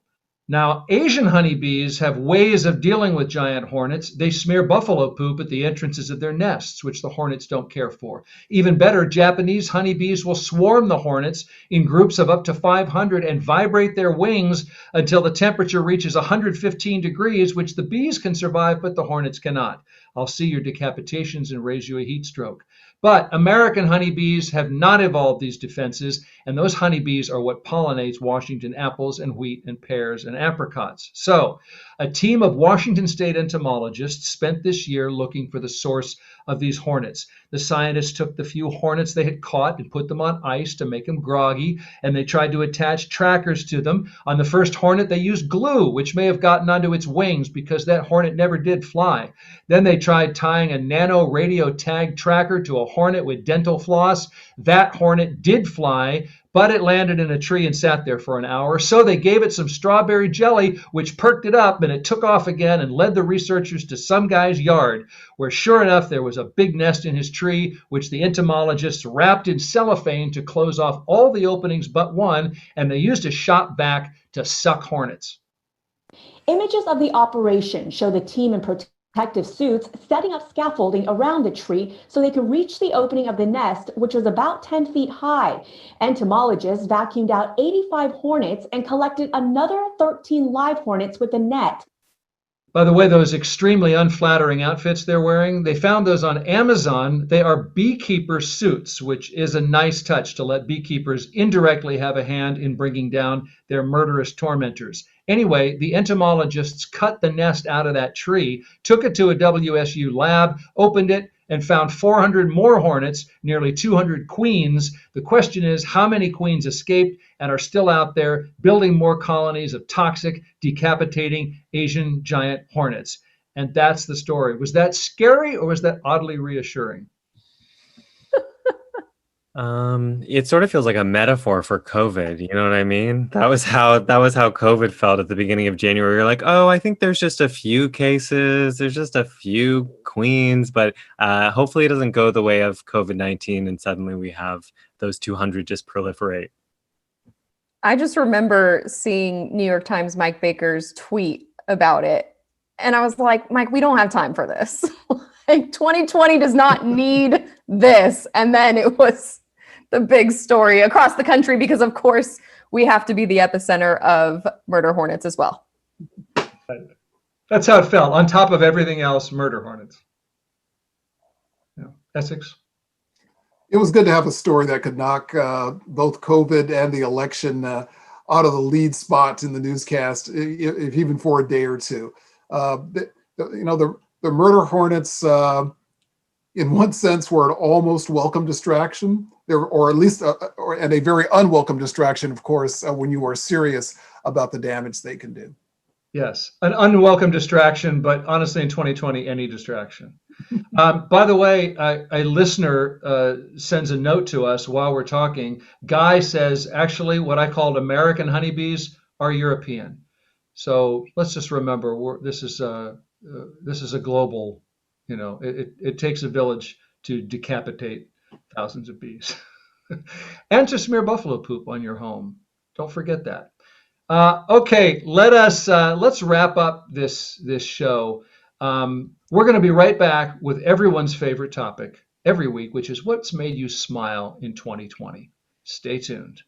Now, Asian honeybees have ways of dealing with giant hornets. They smear buffalo poop at the entrances of their nests, which the hornets don't care for. Even better, Japanese honeybees will swarm the hornets in groups of up to 500 and vibrate their wings until the temperature reaches 115 degrees, which the bees can survive, but the hornets cannot. I'll see your decapitations and raise you a heat stroke. But American honeybees have not evolved these defenses, and those honeybees are what pollinates Washington apples and wheat and pears and apricots. So, a team of Washington state entomologists spent this year looking for the source of these hornets. The scientists took the few hornets they had caught and put them on ice to make them groggy, and they tried to attach trackers to them. On the first hornet, they used glue, which may have gotten onto its wings because that hornet never did fly. Then they tried tying a nano radio tag tracker to a hornet with dental floss. That hornet did fly, but it landed in a tree and sat there for an hour. So they gave it some strawberry jelly, which perked it up, and it took off again and led the researchers to some guy's yard, where sure enough, there was a big nest in his tree, which the entomologists wrapped in cellophane to close off all the openings but one, and they used a shop vac to suck hornets. Images of the operation show the team in protective suits setting up scaffolding around the tree so they could reach the opening of the nest, which was about 10 feet high. Entomologists vacuumed out 85 hornets and collected another 13 live hornets with a net. By the way, those extremely unflattering outfits they're wearing, they found those on Amazon. They are beekeeper suits, which is a nice touch to let beekeepers indirectly have a hand in bringing down their murderous tormentors. Anyway, the entomologists cut the nest out of that tree, took it to a WSU lab, opened it, and found 400 more hornets, nearly 200 queens. The question is, how many queens escaped and are still out there building more colonies of toxic, decapitating Asian giant hornets? And that's the story. Was that scary or was that oddly reassuring? It sort of feels like a metaphor for COVID. You know what I mean? That was how COVID felt at the beginning of January. You're like, oh, I think there's just a few cases. There's just a few queens, but hopefully it doesn't go the way of COVID-19 and suddenly we have those 200 just proliferate. I just remember seeing New York Times Mike Baker's tweet about it. And I was like, Mike, we don't have time for this. Like 2020 does not need this. And then it was the big story across the country because, of course, we have to be the epicenter of murder hornets as well. That's how it felt. On top of everything else, murder hornets. Yeah. Essex? It was good to have a story that could knock both COVID and the election out of the lead spot in the newscast, if even for a day or two. The murder hornets, in one sense, were an almost welcome distraction, or at least and a very unwelcome distraction, of course, when you are serious about the damage they can do. Yes, an unwelcome distraction, but honestly, in 2020, any distraction. By the way, a listener sends a note to us while we're talking. Guy says, actually, what I called American honeybees are European. So let's just remember, this is a global, it takes a village to decapitate thousands of bees and to smear buffalo poop on your home. Don't forget that. Okay, let's wrap up this show. We're going to be right back with everyone's favorite topic every week, which is what's made you smile in 2020. Stay tuned.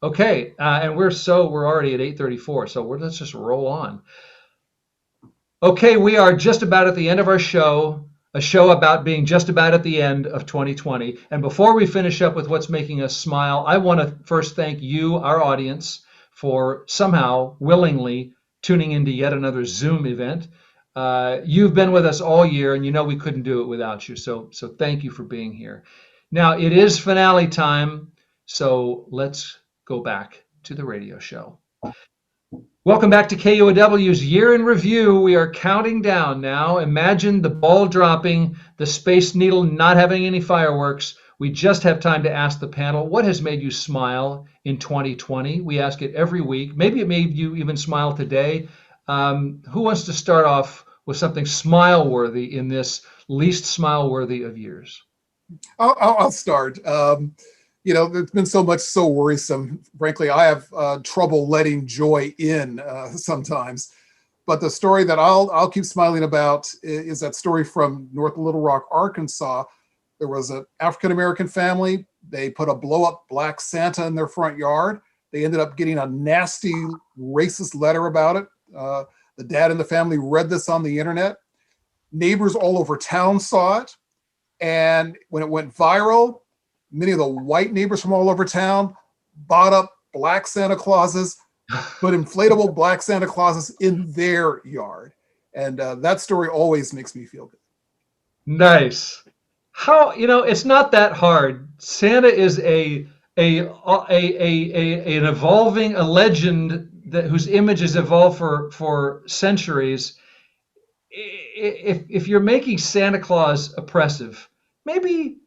Okay, and we're already at 8:34, so let's just roll on. Okay, we are just about at the end of our show, a show about being just about at the end of 2020. And before we finish up with what's making us smile, I want to first thank you, our audience, for somehow willingly tuning into yet another Zoom event. You've been with us all year, and we couldn't do it without you. So thank you for being here. Now, it is finale time, so let's go back to the radio show. Welcome back to KUOW's Year in Review. We are counting down now. Imagine the ball dropping, the Space Needle not having any fireworks. We just have time to ask the panel, what has made you smile in 2020? We ask it every week. Maybe it made you even smile today. Who wants to start off with something smile-worthy in this least smile-worthy of years? I'll start. There's been so much so worrisome. Frankly, I have trouble letting joy in sometimes. But the story that I'll keep smiling about is that story from North Little Rock, Arkansas. There was an African-American family. They put a blow-up black Santa in their front yard. They ended up getting a nasty racist letter about it. The dad and the family read this on the internet. Neighbors all over town saw it. And when it went viral, many of the white neighbors from all over town bought up black Santa Clauses, put inflatable black Santa Clauses in their yard. And that story always makes me feel good. Nice. How, it's not that hard. Santa is an evolving, a legend whose image has evolved for centuries. If you're making Santa Claus oppressive, maybe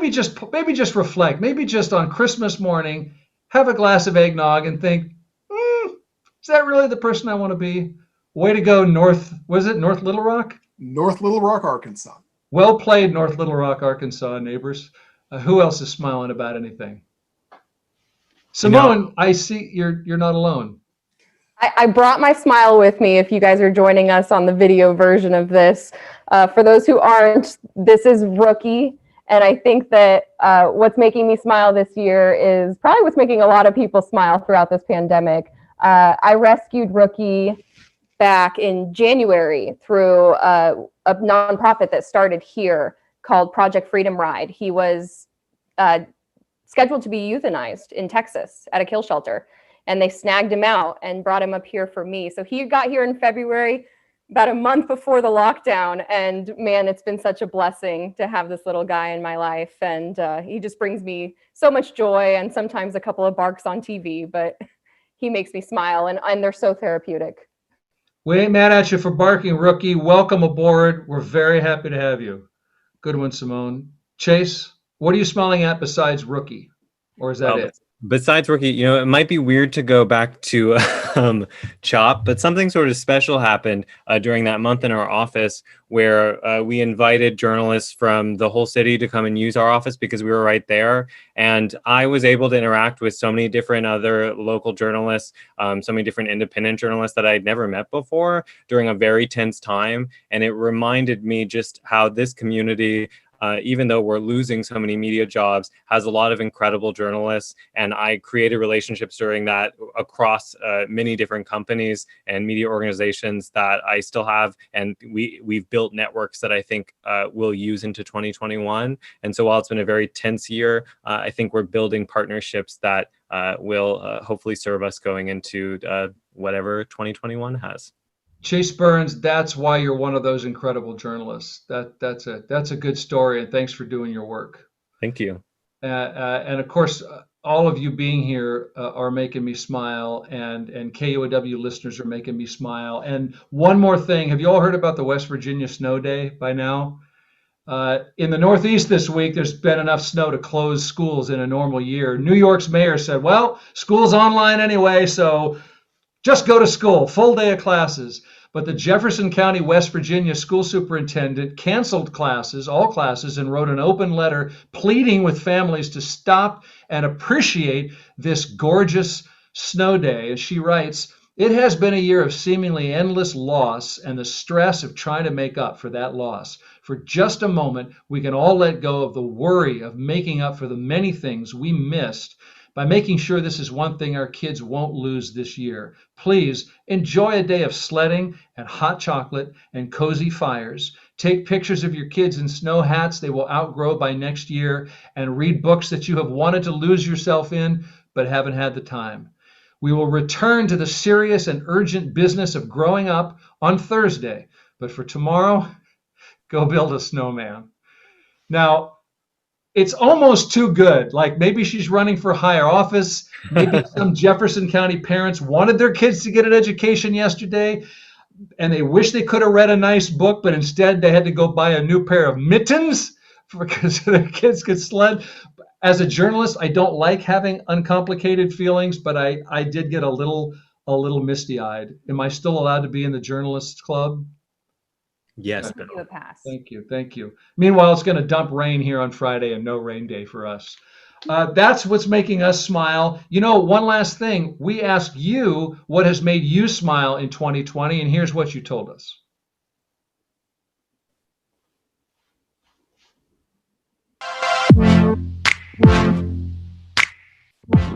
just reflect. Maybe just on Christmas morning, have a glass of eggnog and think, is that really the person I want to be? Way to go, North Little Rock? North Little Rock, Arkansas. Well played, North Little Rock, Arkansas neighbors. Who else is smiling about anything? Simone, I see you're not alone. I brought my smile with me if you guys are joining us on the video version of this. For those who aren't, this is Rookie. And I think that what's making me smile this year is probably what's making a lot of people smile throughout this pandemic. I rescued Rookie back in January through a nonprofit that started here called Project Freedom Ride. He was scheduled to be euthanized in Texas at a kill shelter, and they snagged him out and brought him up here for me. So he got here in February, about a month before the lockdown, and man, it's been such a blessing to have this little guy in my life, and he just brings me so much joy and sometimes a couple of barks on TV, but he makes me smile, and they're so therapeutic. We ain't mad at you for barking, Rookie. Welcome aboard. We're very happy to have you. Good one, Simone. Chase, what are you smiling at besides Rookie? Or is that it? Besides Rookie, it might be weird to go back to CHOP, but something sort of special happened during that month in our office where we invited journalists from the whole city to come and use our office because we were right there. And I was able to interact with so many different other local journalists, so many different independent journalists that I'd never met before during a very tense time. And it reminded me just how this community, even though we're losing so many media jobs, has a lot of incredible journalists. And I created relationships during that across many different companies and media organizations that I still have. And we've built networks that I think we'll use into 2021. And so while it's been a very tense year, I think we're building partnerships that will hopefully serve us going into whatever 2021 has. Chase Burns, that's why you're one of those incredible journalists. That's a good story, and thanks for doing your work. Thank you. And of course, all of you being here are making me smile, and KUOW listeners are making me smile. And one more thing, have you all heard about the West Virginia snow day by now? In the Northeast this week, there's been enough snow to close schools in a normal year. New York's mayor said, well, school's online anyway, so just go to school, full day of classes. But the Jefferson County, West Virginia school superintendent canceled classes, all classes, and wrote an open letter pleading with families to stop and appreciate this gorgeous snow day. And she writes, it has been a year of seemingly endless loss and the stress of trying to make up for that loss. For just a moment, we can all let go of the worry of making up for the many things we missed by making sure this is one thing our kids won't lose this year. Please enjoy a day of sledding and hot chocolate and cozy fires. Take pictures of your kids in snow hats they will outgrow by next year, and read books that you have wanted to lose yourself in but haven't had the time. We will return to the serious and urgent business of growing up on Thursday. But for tomorrow, go build a snowman. Now, it's almost too good. Like maybe she's running for higher office. Maybe some Jefferson County parents wanted their kids to get an education yesterday, and they wish they could have read a nice book, but instead they had to go buy a new pair of mittens because their kids could sled. As a journalist, I don't like having uncomplicated feelings, but I did get a little misty-eyed. Am I still allowed to be in the journalists club? Yes, Bill. A pass. Thank you. Meanwhile, it's going to dump rain here on Friday and no rain day for us. That's what's making us smile. One last thing. We asked you what has made you smile in 2020, and here's what you told us.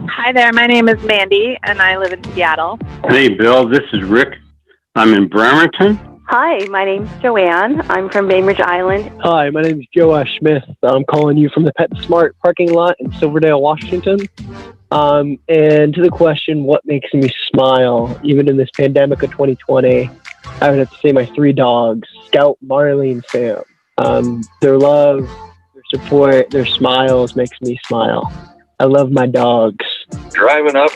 Hi there, my name is Mandy, and I live in Seattle. Hey, Bill, this is Rick. I'm in Bremerton. Hi, my name's Joanne. I'm from Bainbridge Island. Hi, my name is Joash Smith. I'm calling you from the PetSmart parking lot in Silverdale, Washington. And to the question, what makes me smile, even in this pandemic of 2020, I would have to say my 3 dogs, Scout, Marley, and Sam. Their love, their support, their smiles makes me smile. I love my dogs. Driving up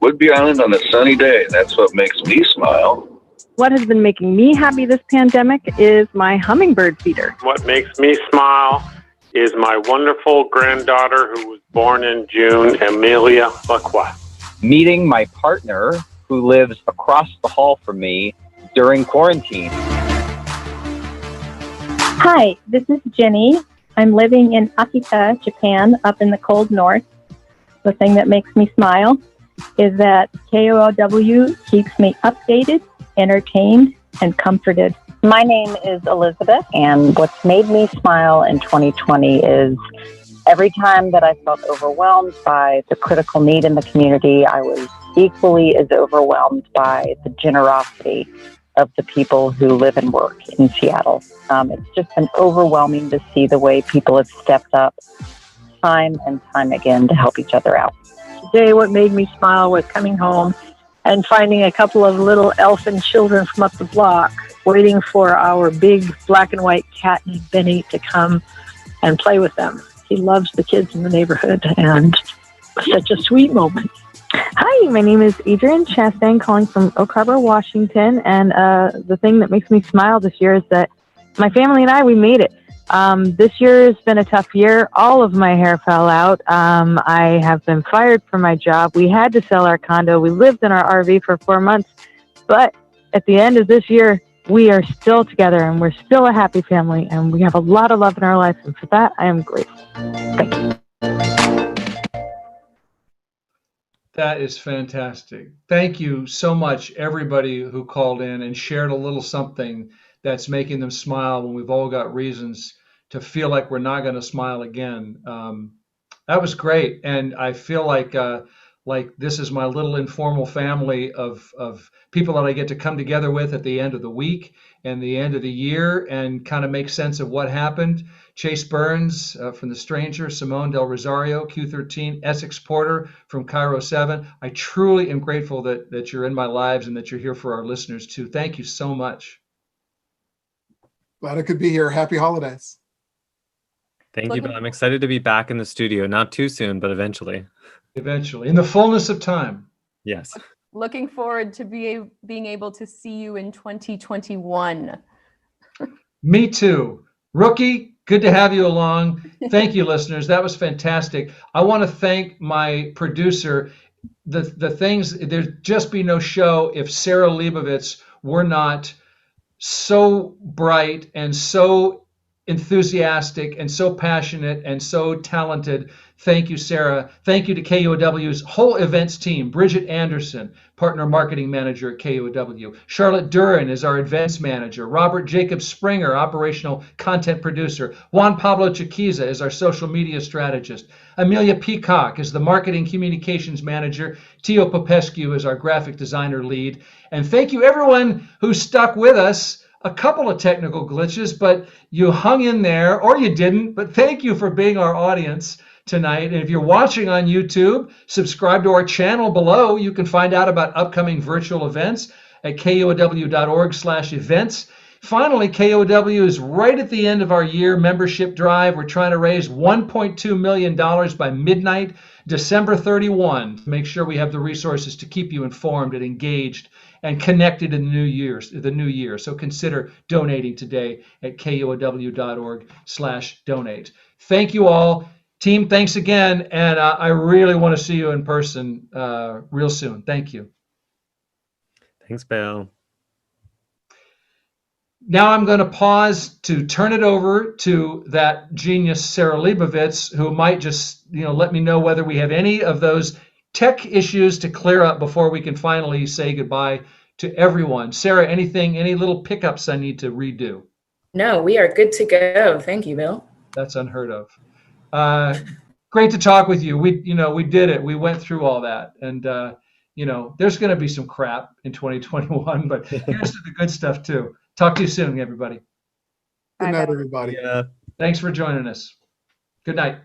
Woodby Island on a sunny day, that's what makes me smile. What has been making me happy this pandemic is my hummingbird feeder. What makes me smile is my wonderful granddaughter who was born in June, Amelia Lacroix. Meeting my partner who lives across the hall from me during quarantine. Hi, this is Jenny. I'm living in Akita, Japan, up in the cold north. The thing that makes me smile is that KUOW keeps me updated, entertained, and comforted. My name is Elizabeth, and what's made me smile in 2020 is every time that I felt overwhelmed by the critical need in the community, I was equally as overwhelmed by the generosity of the people who live and work in Seattle. It's just been overwhelming to see the way people have stepped up time and time again to help each other out. Today, what made me smile was coming home and finding a couple of little elfin children from up the block waiting for our big black and white cat named Benny to come and play with them. He loves the kids in the neighborhood, and such a sweet moment. Hi, my name is Adrienne Chastain, calling from Oak Harbor, Washington. And the thing that makes me smile this year is that my family and I, we made it. This year has been a tough year. All of my hair fell out. I have been fired from my job. We had to sell our condo. We lived in our RV for 4 months. But at the end of this year, we are still together and we're still a happy family. And we have a lot of love in our life. And for that, I am grateful. Thank you. That is fantastic. Thank you so much, everybody who called in and shared a little something that's making them smile when we've all got reasons to feel like we're not going to smile again. That was great. And I feel like this is my little informal family of people that I get to come together with at the end of the week and the end of the year and kind of make sense of what happened. Chase Burns from The Stranger, Simone Del Rosario, Q13, Essex Porter from KIRO 7. I truly am grateful that you're in my lives and that you're here for our listeners too. Thank you so much. Glad I could be here. Happy holidays. Thank you, Bill. I'm excited to be back in the studio. Not too soon, but eventually. Eventually, in the fullness of time. Yes. Looking forward to being able to see you in 2021. Me too. Rookie, good to have you along. Thank you, listeners. That was fantastic. I want to thank my producer. The things, there'd just be no show if Sarah Leibovitz were not so bright and so enthusiastic and so passionate and so talented. Thank you, Sarah. Thank you to KUOW's whole events team. Bridget Anderson, partner marketing manager at KUOW. Charlotte Duran is our events manager. Robert Jacob Springer, operational content producer. Juan Pablo Chiquiza is our social media strategist. Amelia Peacock is the marketing communications manager. Tio Popescu is our graphic designer lead. And thank you everyone who stuck with us. A couple of technical glitches, but you hung in there, or you didn't, but thank you for being our audience tonight. And if you're watching on YouTube, subscribe to our channel below. You can find out about upcoming virtual events at kuow.org/events. Finally, KUOW is right at the end of our year membership drive. We're trying to raise $1.2 million by midnight, December 31, to make sure we have the resources to keep you informed and engaged and connected in the new year. So consider donating today at kuow.org/donate. Thank you all. Team, thanks again. And I really want to see you in person real soon. Thank you. Thanks, Bill. Now I'm going to pause to turn it over to that genius, Sarah Leibovitz, who might just let me know whether we have any of those tech issues to clear up before we can finally say goodbye to everyone. Sarah, any little pickups I need to redo? No, we are good to go. Thank you, Bill. That's unheard of. Great to talk with you. We did it. We went through all that. And, there's going to be some crap in 2021, but here's to the good stuff too. Talk to you soon, everybody. Good night, everybody. Thanks for joining us. Good night.